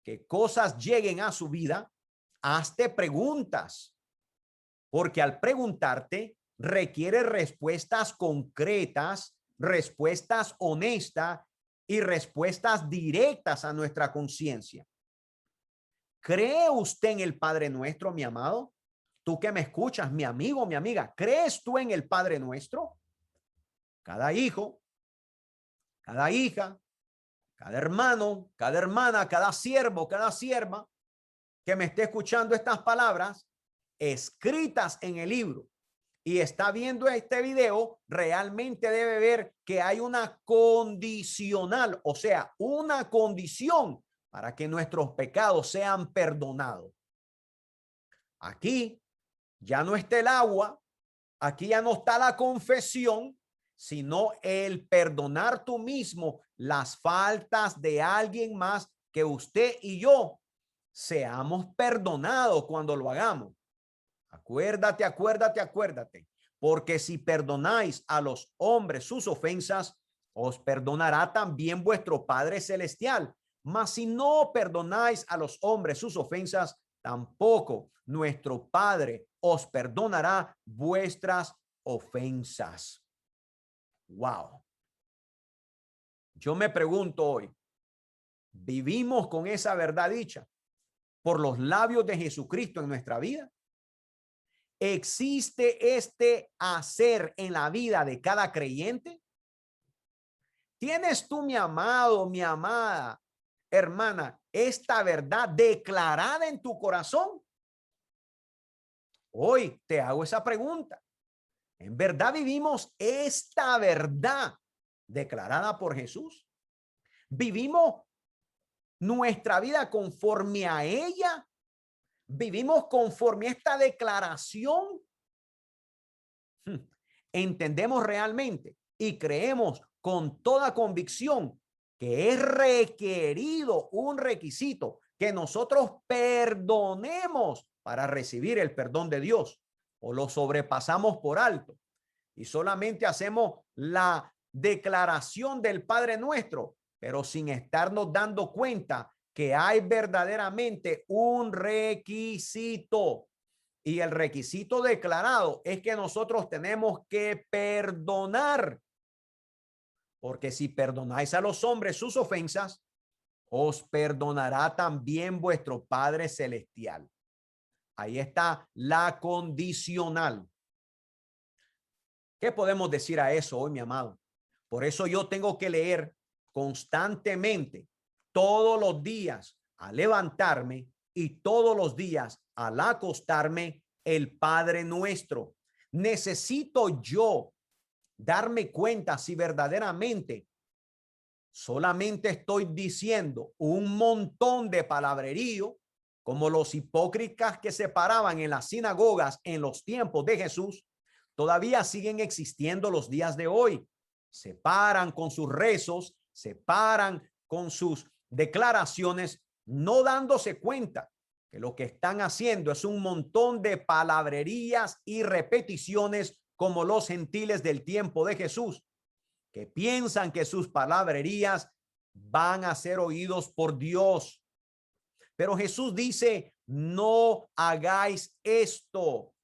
que cosas lleguen a su vida, hazte preguntas, porque al preguntarte requiere respuestas concretas, respuestas honestas y respuestas directas a nuestra conciencia. ¿Cree usted en el Padre Nuestro, mi amado? Tú que me escuchas, mi amigo, mi amiga, ¿crees tú en el Padre Nuestro? Cada hijo, cada hija, cada hermano, cada hermana, cada siervo, cada sierva que me esté escuchando estas palabras escritas en el libro y está viendo este video, realmente debe ver que hay una condicional, o sea, una condición para que nuestros pecados sean perdonados. Aquí ya no está el agua, aquí ya no está la confesión, sino el perdonar tú mismo las faltas de alguien más, que usted y yo seamos perdonados cuando lo hagamos. Acuérdate, acuérdate, acuérdate, porque si perdonáis a los hombres sus ofensas, os perdonará también vuestro Padre Celestial. Mas si no perdonáis a los hombres sus ofensas, tampoco nuestro Padre os perdonará vuestras ofensas. Wow. Yo me pregunto hoy, ¿vivimos con esa verdad dicha? por los labios de Jesucristo en nuestra vida? ¿Existe este hacer en la vida de cada creyente? ¿Tienes tú, mi amado, mi amada hermana, esta verdad declarada en tu corazón? Hoy te hago esa pregunta. ¿En verdad vivimos esta verdad declarada por Jesús? ¿Vivimos nuestra vida conforme a ella? ¿Vivimos conforme a esta declaración? ¿Entendemos realmente y creemos con toda convicción que es requerido un requisito que nosotros perdonemos para recibir el perdón de Dios, o lo sobrepasamos por alto y solamente hacemos la declaración del Padre Nuestro, pero sin estarnos dando cuenta que hay verdaderamente un requisito? Y el requisito declarado es que nosotros tenemos que perdonar, porque si perdonáis a los hombres sus ofensas, os perdonará también vuestro Padre Celestial. Ahí está la condicional. ¿Qué podemos decir a eso hoy, mi amado? Por eso yo tengo que leer constantemente, todos los días, al levantarme y todos los días al acostarme, el Padre Nuestro. Necesito yo darme cuenta si verdaderamente solamente estoy diciendo un montón de palabrerío, como los hipócritas que se paraban en las sinagogas en los tiempos de Jesús. Todavía siguen existiendo los días de hoy. Se paran con sus rezos, se paran con sus declaraciones, no dándose cuenta que lo que están haciendo es un montón de palabrerías y repeticiones, como los gentiles del tiempo de Jesús, que piensan que sus palabrerías van a ser oídos por Dios. Pero Jesús dice: no hagáis esto.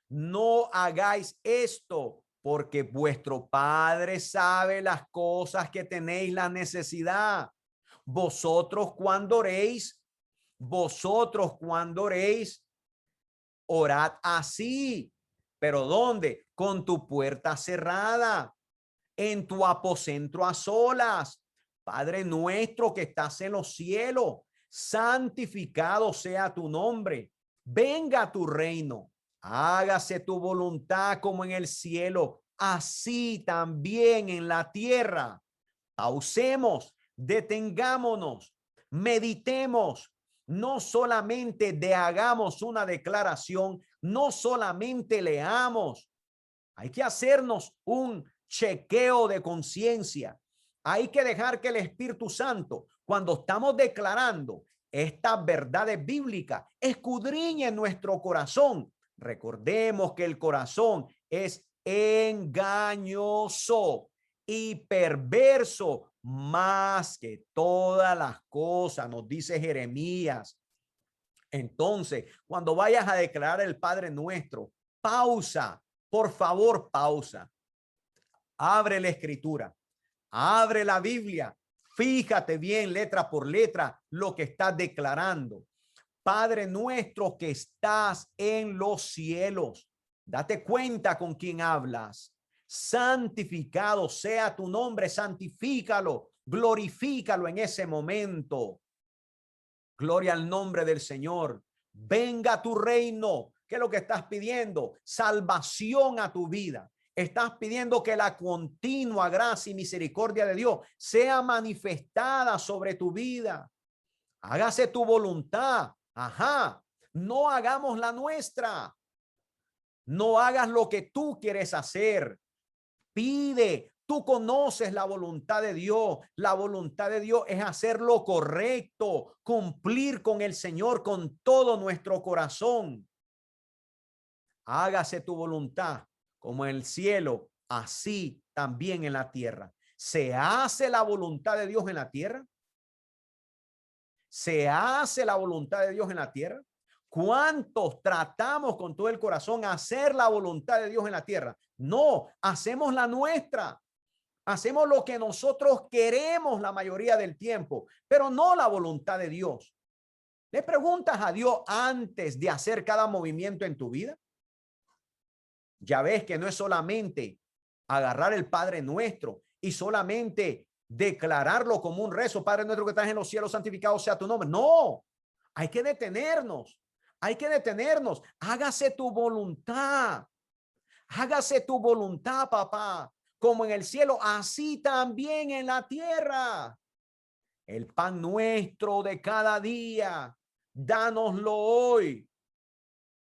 No hagáis esto, porque vuestro Padre sabe las cosas que tenéis la necesidad. Vosotros cuando oréis, orad así. ¿Pero dónde? Con tu puerta cerrada, en tu aposento a solas. Padre nuestro que estás en los cielos, santificado sea tu nombre. Venga tu reino. Hágase tu voluntad como en el cielo, así también en la tierra. Pausemos, detengámonos, meditemos. No solamente hagamos una declaración, no solamente leamos. Hay que hacernos un chequeo de conciencia. Hay que dejar que el Espíritu Santo, cuando estamos declarando estas verdades bíblicas, escudriñe nuestro corazón. Recordemos que el corazón es engañoso y perverso más que todas las cosas, nos dice Jeremías. Entonces, cuando vayas a declarar el Padre Nuestro, pausa, por favor, pausa. Abre la Escritura, abre la Biblia, fíjate bien letra por letra lo que estás declarando. Padre nuestro que estás en los cielos, date cuenta con quién hablas. Santificado sea tu nombre, santifícalo, glorifícalo en ese momento. Gloria al nombre del Señor. Venga tu reino. ¿Qué es lo que estás pidiendo? Salvación a tu vida. Estás pidiendo que la continua gracia y misericordia de Dios sea manifestada sobre tu vida. Hágase tu voluntad. Ajá. No hagamos la nuestra. No hagas lo que tú quieres hacer. Pide. Tú conoces la voluntad de Dios. La voluntad de Dios es hacer lo correcto, cumplir con el Señor con todo nuestro corazón. Hágase tu voluntad como en el cielo, así también en la tierra. ¿Se hace la voluntad de Dios en la tierra? ¿Se hace la voluntad de Dios en la tierra? ¿Cuántos tratamos con todo el corazón hacer la voluntad de Dios en la tierra? No, hacemos la nuestra. Hacemos lo que nosotros queremos la mayoría del tiempo, pero no la voluntad de Dios. ¿Le preguntas a Dios antes de hacer cada movimiento en tu vida? Ya ves que no es solamente agarrar el Padre Nuestro y solamente declararlo como un rezo: Padre nuestro que estás en los cielos, santificado sea tu nombre. No, hay que detenernos. Hay que detenernos. Hágase tu voluntad. Hágase tu voluntad, papá, como en el cielo, así también en la tierra. El pan nuestro de cada día, dánoslo hoy.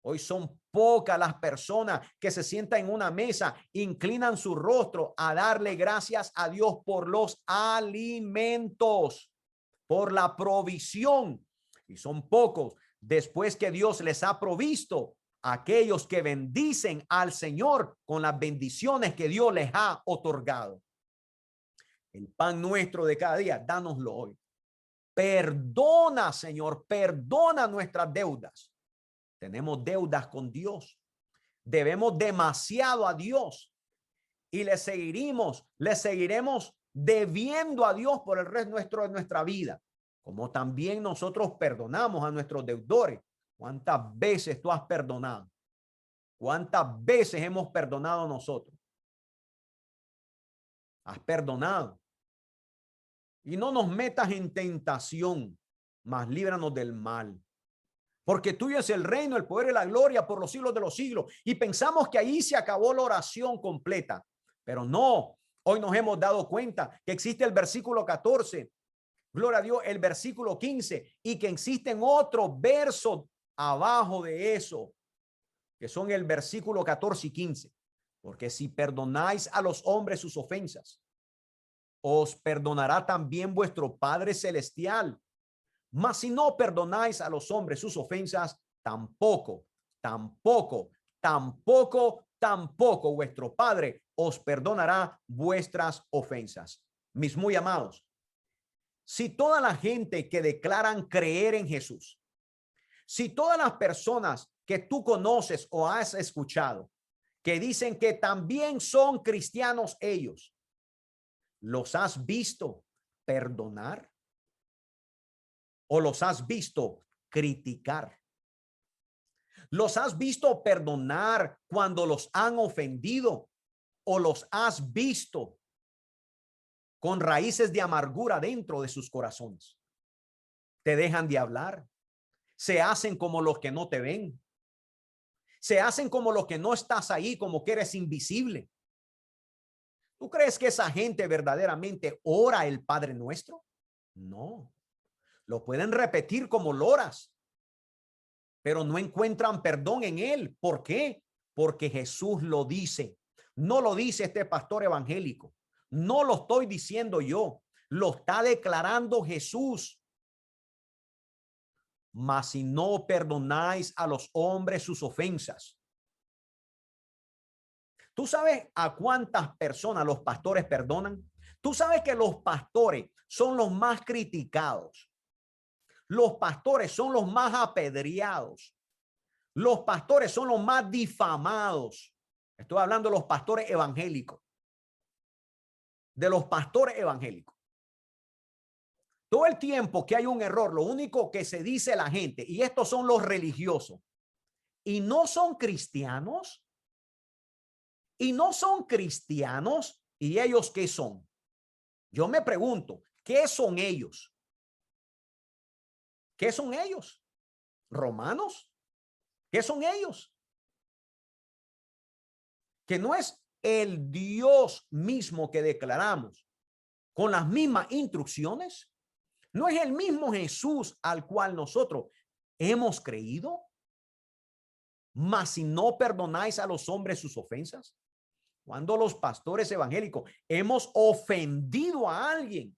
Hoy son pocas las personas que se sientan en una mesa, inclinan su rostro a darle gracias a Dios por los alimentos, por la provisión. Y son pocos, después que Dios les ha provisto, aquellos que bendicen al Señor con las bendiciones que Dios les ha otorgado. El pan nuestro de cada día, dánoslo hoy. Perdona, Señor, perdona nuestras deudas. Tenemos deudas con Dios. Debemos demasiado a Dios y le seguiremos debiendo a Dios por el resto de nuestra vida, como también nosotros perdonamos a nuestros deudores. ¿Cuántas veces tú has perdonado? ¿Cuántas veces hemos perdonado nosotros? Has perdonado. Y no nos metas en tentación, mas líbranos del mal. Porque tuyo es el reino, el poder y la gloria por los siglos de los siglos. Y pensamos que ahí se acabó la oración completa. Pero no, hoy nos hemos dado cuenta que existe el versículo 14, gloria a Dios, el versículo 15, y que existen otros versos abajo de eso, que son el versículo 14 y 15. Porque si perdonáis a los hombres sus ofensas, os perdonará también vuestro Padre Celestial. Mas si no perdonáis a los hombres sus ofensas, tampoco vuestro Padre os perdonará vuestras ofensas. Mis muy amados, si toda la gente que declaran creer en Jesús, si todas las personas que tú conoces o has escuchado, que dicen que también son cristianos ellos, ¿los has visto perdonar? ¿O los has visto criticar? ¿Los has visto perdonar cuando los han ofendido? ¿O los has visto con raíces de amargura dentro de sus corazones? Te dejan de hablar. Se hacen como los que no te ven. Se hacen como los que no estás ahí, como que eres invisible. ¿Tú crees que esa gente verdaderamente ora el Padre Nuestro? No. Lo pueden repetir como loras, pero no encuentran perdón en él. ¿Por qué? Porque Jesús lo dice. No lo dice este pastor evangélico. No lo estoy diciendo yo. Lo está declarando Jesús. Mas si no perdonáis a los hombres sus ofensas. ¿Tú sabes a cuántas personas los pastores perdonan? ¿Tú sabes que los pastores son los más criticados? Los pastores son los más apedreados. Los pastores son los más difamados. Estoy hablando de los pastores evangélicos. De los pastores evangélicos. Todo el tiempo que hay un error, lo único que se dice la gente, y estos son los religiosos, y no son cristianos, y no son cristianos, ¿y ellos qué son? Yo me pregunto, ¿qué son ellos? ¿Qué son ellos? ¿Romanos? ¿Qué son ellos? Que no es el Dios mismo que declaramos con las mismas instrucciones. No es el mismo Jesús al cual nosotros hemos creído. Mas si no perdonáis a los hombres sus ofensas, cuando los pastores evangélicos hemos ofendido a alguien,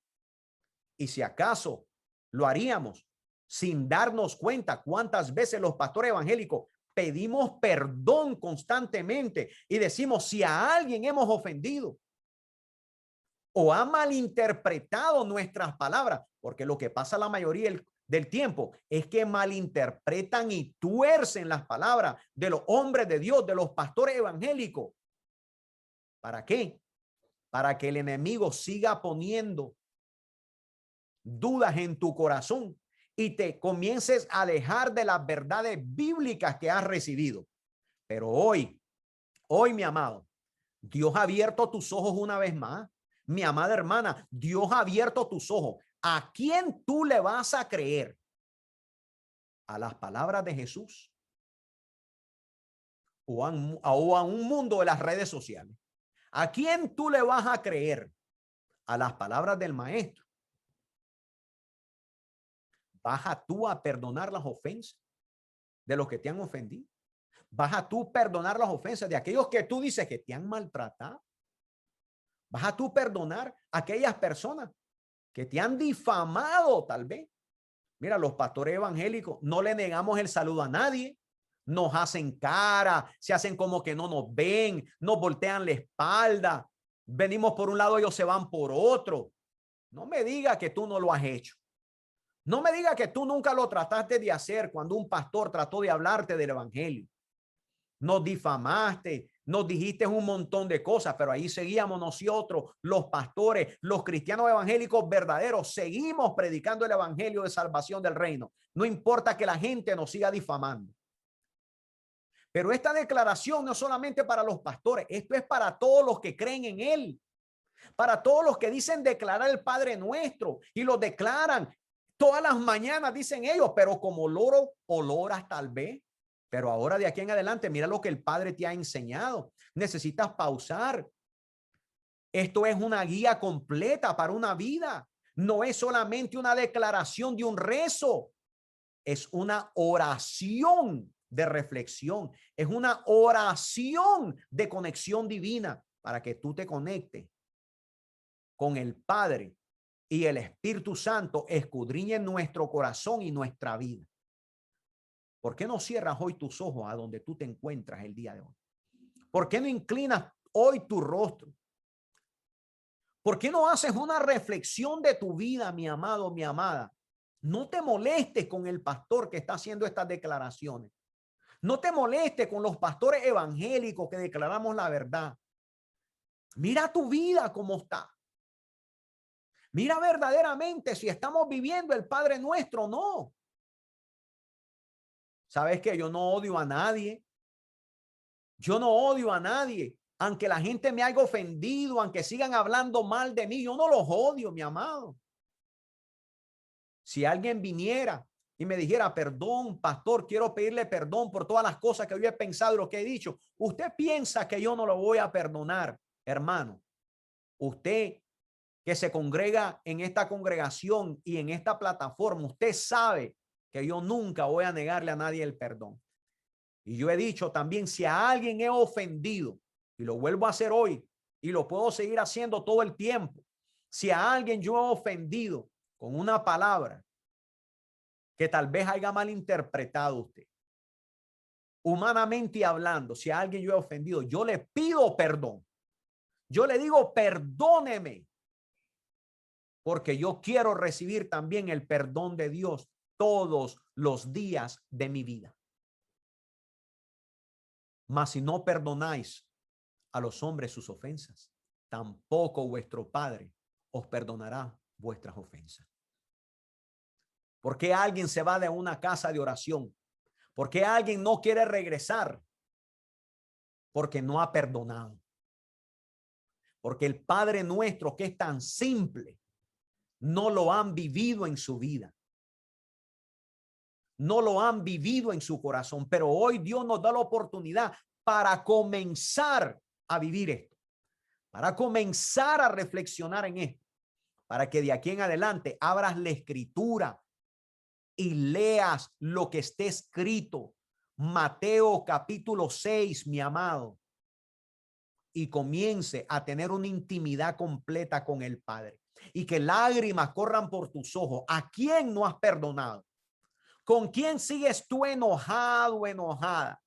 y si acaso lo haríamos sin darnos cuenta, cuántas veces los pastores evangélicos pedimos perdón constantemente y decimos si a alguien hemos ofendido o ha malinterpretado nuestras palabras, porque lo que pasa la mayoría del tiempo es que malinterpretan y tuercen las palabras de los hombres de Dios, de los pastores evangélicos. ¿Para qué? Para que el enemigo siga poniendo dudas en tu corazón y te comiences a alejar de las verdades bíblicas que has recibido. Pero hoy, mi amado, Dios ha abierto tus ojos una vez más. Mi amada hermana, Dios ha abierto tus ojos. ¿A quién tú le vas a creer? ¿A las palabras de Jesús? ¿O a un mundo de las redes sociales? ¿A quién tú le vas a creer? ¿A las palabras del maestro? ¿Vas a tú a perdonar las ofensas de los que te han ofendido? ¿Vas a tú perdonar las ofensas de aquellos que tú dices que te han maltratado? ¿Vas a tú perdonar a aquellas personas que te han difamado tal vez? Mira, los pastores evangélicos no le negamos el saludo a nadie. Nos hacen cara, se hacen como que no nos ven, nos voltean la espalda. Venimos por un lado, ellos se van por otro. No me diga que tú no lo has hecho. No me diga que tú nunca lo trataste de hacer cuando un pastor trató de hablarte del evangelio. Nos difamaste, nos dijiste un montón de cosas, pero ahí seguíamos nosotros, los pastores, los cristianos evangélicos verdaderos, seguimos predicando el evangelio de salvación del reino. No importa que la gente nos siga difamando. Pero esta declaración no es solamente para los pastores, esto es para todos los que creen en él, para todos los que dicen declarar el Padre Nuestro y lo declaran todas las mañanas, dicen ellos, pero como loro o loras tal vez. Pero ahora de aquí en adelante, mira lo que el Padre te ha enseñado. Necesitas pausar. Esto es una guía completa para una vida. No es solamente una declaración de un rezo. Es una oración de reflexión. Es una oración de conexión divina para que tú te conectes con el Padre y el Espíritu Santo escudriñe nuestro corazón y nuestra vida. ¿Por qué no cierras hoy tus ojos a donde tú te encuentras el día de hoy? ¿Por qué no inclinas hoy tu rostro? ¿Por qué no haces una reflexión de tu vida, mi amado, mi amada? No te molestes con el pastor que está haciendo estas declaraciones. No te molestes con los pastores evangélicos que declaramos la verdad. Mira tu vida cómo está. Mira verdaderamente si estamos viviendo el Padre Nuestro o no. ¿Sabes qué? Yo no odio a nadie. Yo no odio a nadie. Aunque la gente me haya ofendido, aunque sigan hablando mal de mí, yo no los odio, mi amado. Si alguien viniera y me dijera, perdón, pastor, quiero pedirle perdón por todas las cosas que yo he pensado y lo que he dicho, usted piensa que yo no lo voy a perdonar, hermano. Usted que se congrega en esta congregación y en esta plataforma, usted sabe que yo nunca voy a negarle a nadie el perdón. Y yo he dicho también, si a alguien he ofendido, y lo vuelvo a hacer hoy, y lo puedo seguir haciendo todo el tiempo, si a alguien yo he ofendido con una palabra que tal vez haya malinterpretado usted, humanamente hablando, si a alguien yo he ofendido, yo le pido perdón. Yo le digo, perdóneme, porque yo quiero recibir también el perdón de Dios todos los días de mi vida. Mas si no perdonáis a los hombres sus ofensas, tampoco vuestro Padre os perdonará vuestras ofensas. ¿Por qué alguien se va de una casa de oración? ¿Por qué alguien no quiere regresar? Porque no ha perdonado. Porque el Padre Nuestro, que es tan simple, no lo han vivido en su vida. No lo han vivido en su corazón, pero hoy Dios nos da la oportunidad para comenzar a vivir esto, para comenzar a reflexionar en esto, para que de aquí en adelante abras la escritura y leas lo que esté escrito. Mateo capítulo 6, mi amado, y comience a tener una intimidad completa con el Padre y que lágrimas corran por tus ojos. ¿A quién no has perdonado? ¿Con quién sigues tú enojado o enojada?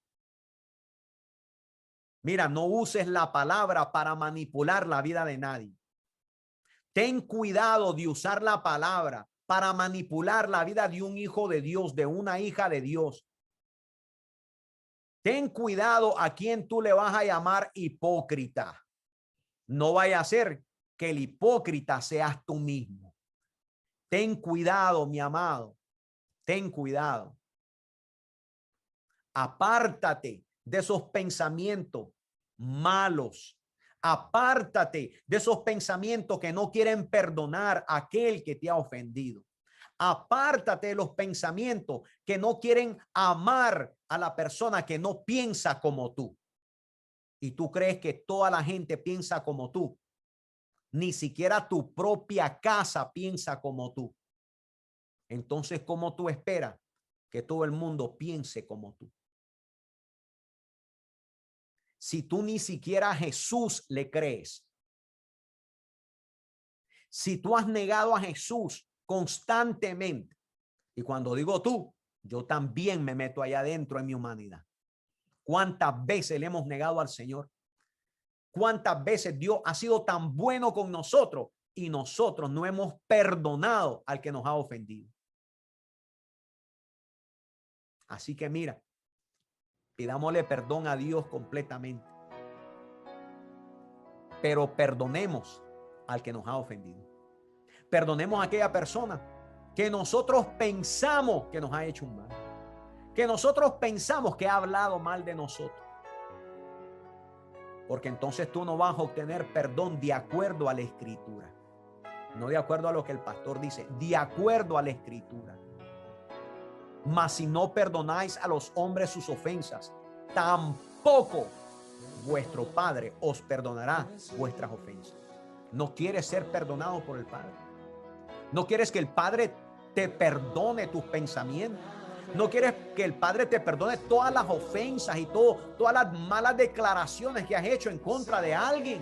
Mira, no uses la palabra para manipular la vida de nadie. Ten cuidado de usar la palabra para manipular la vida de un hijo de Dios, de una hija de Dios. Ten cuidado a quien tú le vas a llamar hipócrita. No vaya a ser que el hipócrita seas tú mismo. Ten cuidado, mi amado, Ten cuidado. Apártate de esos pensamientos malos. Apártate de esos pensamientos que no quieren perdonar a aquel que te ha ofendido. Apártate de los pensamientos que no quieren amar a la persona que no piensa como tú. Y tú crees que toda la gente piensa como tú. Ni siquiera tu propia casa piensa como tú. Entonces, ¿cómo tú esperas que todo el mundo piense como tú? Si tú ni siquiera a Jesús le crees, si tú has negado a Jesús constantemente, y cuando digo tú, yo también me meto allá adentro en mi humanidad. ¿Cuántas veces le hemos negado al Señor? ¿Cuántas veces Dios ha sido tan bueno con nosotros y nosotros no hemos perdonado al que nos ha ofendido? Así que mira, pidámosle perdón a Dios completamente, pero perdonemos al que nos ha ofendido. Perdonemos a aquella persona que nosotros pensamos que nos ha hecho un mal, que nosotros pensamos que ha hablado mal de nosotros. Porque entonces tú no vas a obtener perdón de acuerdo a la Escritura. No de acuerdo a lo que el pastor dice, de acuerdo a la Escritura. Mas si no perdonáis a los hombres sus ofensas, tampoco vuestro Padre os perdonará vuestras ofensas. ¿No quieres ser perdonado por el Padre? ¿No quieres que el Padre te perdone tus pensamientos? ¿No quieres que el Padre te perdone todas las ofensas y todas las malas declaraciones que has hecho en contra de alguien?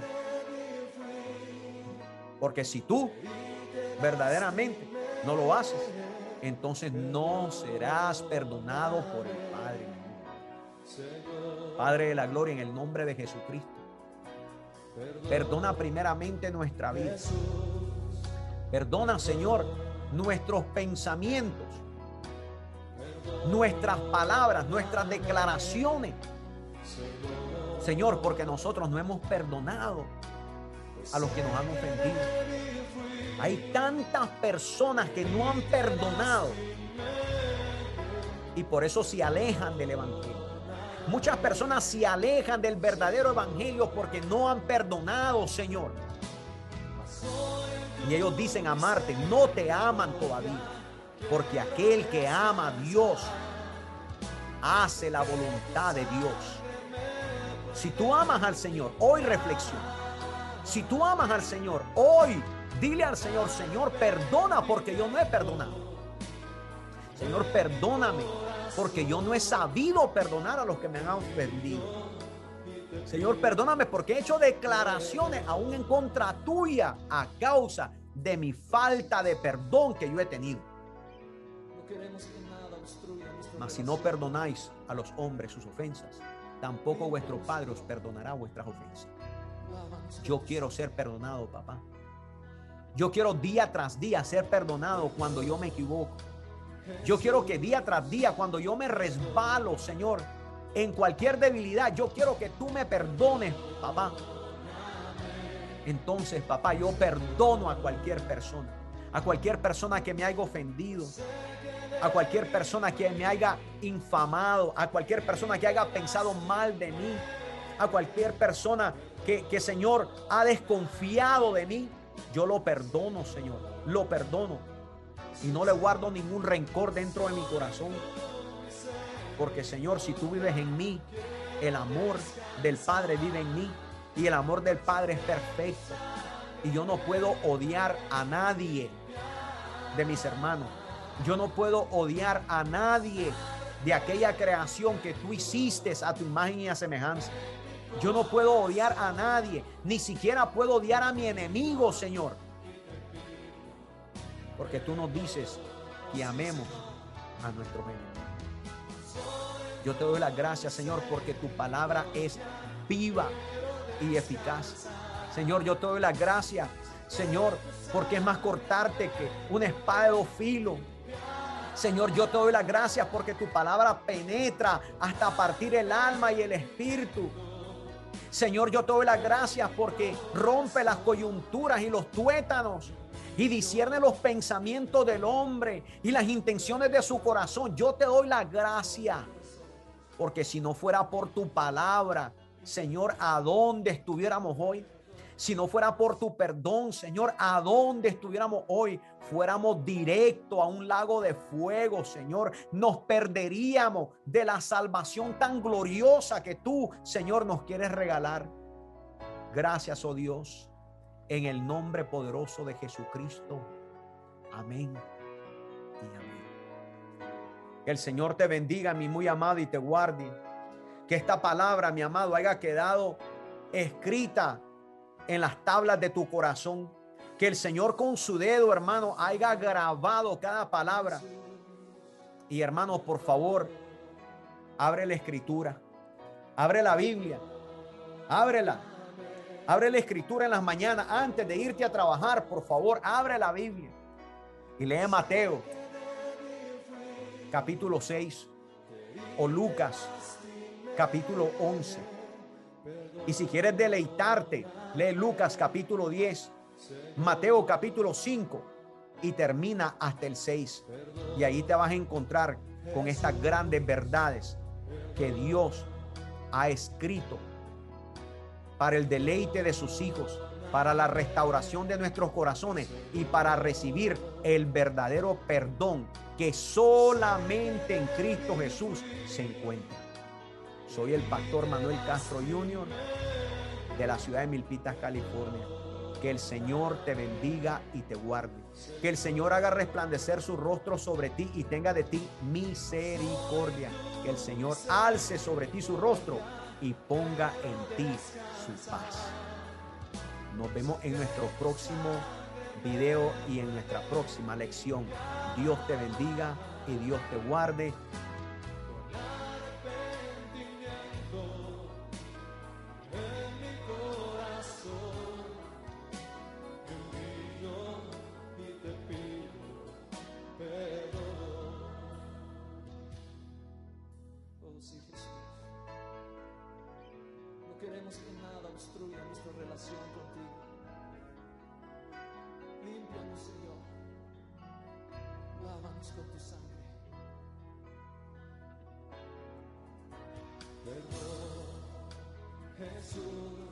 Porque si tú verdaderamente no lo haces, entonces no serás perdonado por el Padre. Padre de la gloria, en el nombre de Jesucristo, perdona primeramente nuestra vida. Perdona, Señor, nuestros pensamientos, nuestras palabras, nuestras declaraciones. Señor, porque nosotros no hemos perdonado a los que nos han ofendido. Hay tantas personas que no han perdonado y por eso se alejan del evangelio. Muchas personas se alejan del verdadero evangelio porque no han perdonado, Señor. Y ellos dicen amarte, no te aman todavía. Porque aquel que ama a Dios hace la voluntad de Dios. Si tú amas al Señor, hoy reflexiona. Si tú amas al Señor, hoy dile al Señor, Señor, perdona porque yo no he perdonado. Señor, perdóname porque yo no he sabido perdonar a los que me han ofendido. Señor, perdóname porque he hecho declaraciones aún en contra tuya a causa de mi falta de perdón que yo he tenido. Mas si no perdonáis a los hombres sus ofensas, tampoco vuestro Padre os perdonará vuestras ofensas. Yo quiero ser perdonado, papá. Yo quiero día tras día ser perdonado cuando yo me equivoco. Yo quiero que día tras día, cuando yo me resbalo, Señor, en cualquier debilidad, yo quiero que tú me perdones, papá. Entonces, papá, yo perdono a cualquier persona que me haya ofendido, a cualquier persona que me haya infamado, a cualquier persona que haya pensado mal de mí, a cualquier persona que Señor, ha desconfiado de mí. Yo lo perdono, Señor, lo perdono. Y no le guardo ningún rencor dentro de mi corazón. Porque, Señor, si tú vives en mí, el amor del Padre vive en mí. Y el amor del Padre es perfecto. Y yo no puedo odiar a nadie de mis hermanos. Yo no puedo odiar a nadie de aquella creación que tú hiciste a tu imagen y a semejanza. Yo no puedo odiar a nadie. Ni siquiera puedo odiar a mi enemigo, Señor. Porque tú nos dices que amemos a nuestros enemigos. Yo te doy las gracias, Señor, porque tu palabra es viva y eficaz. Señor, yo te doy las gracias, Señor, porque es más cortante que una espada de dos filos. Señor, yo te doy las gracias porque tu palabra penetra hasta partir el alma y el espíritu. Señor, yo te doy las gracias porque rompe las coyunturas y los tuétanos. y discierne los pensamientos del hombre y las intenciones de su corazón. Yo te doy la gracia, porque si no fuera por tu palabra, Señor, ¿a dónde estuviéramos hoy? Si no fuera por tu perdón, Señor, ¿a dónde estuviéramos hoy? Fuéramos directo a un lago de fuego, Señor. Nos perderíamos de la salvación tan gloriosa que tú, Señor, nos quieres regalar. Gracias, oh Dios, en el nombre poderoso de Jesucristo. Amén y amén. Que el Señor te bendiga, mi muy amado, y te guarde. Que esta palabra, mi amado, haya quedado escrita en las tablas de tu corazón. Que el Señor con su dedo, hermano, haya grabado cada palabra. Y hermano, por favor, abre la escritura, abre la Biblia, ábrela. Abre la escritura en las mañanas antes de irte a trabajar. Por favor, abre la Biblia y lee Mateo capítulo 6 o Lucas capítulo 11. Y si quieres deleitarte, lee Lucas capítulo 10, Mateo capítulo 5 y termina hasta el 6. Y ahí te vas a encontrar con estas grandes verdades que Dios ha escrito para el deleite de sus hijos, para la restauración de nuestros corazones y para recibir el verdadero perdón que solamente en Cristo Jesús se encuentra. Soy el pastor Manuel Castro Jr. de la ciudad de Milpitas, California. Que el Señor te bendiga y te guarde. Que el Señor haga resplandecer su rostro sobre ti y tenga de ti misericordia. Que el Señor alce sobre ti su rostro y ponga en ti su paz. Nos vemos en nuestro próximo video y en nuestra próxima lección. Dios te bendiga y Dios te guarde. Queremos que nada obstruya nuestra relación contigo. Límpianos, Señor. Lávanos con tu sangre. Perdón, Jesús.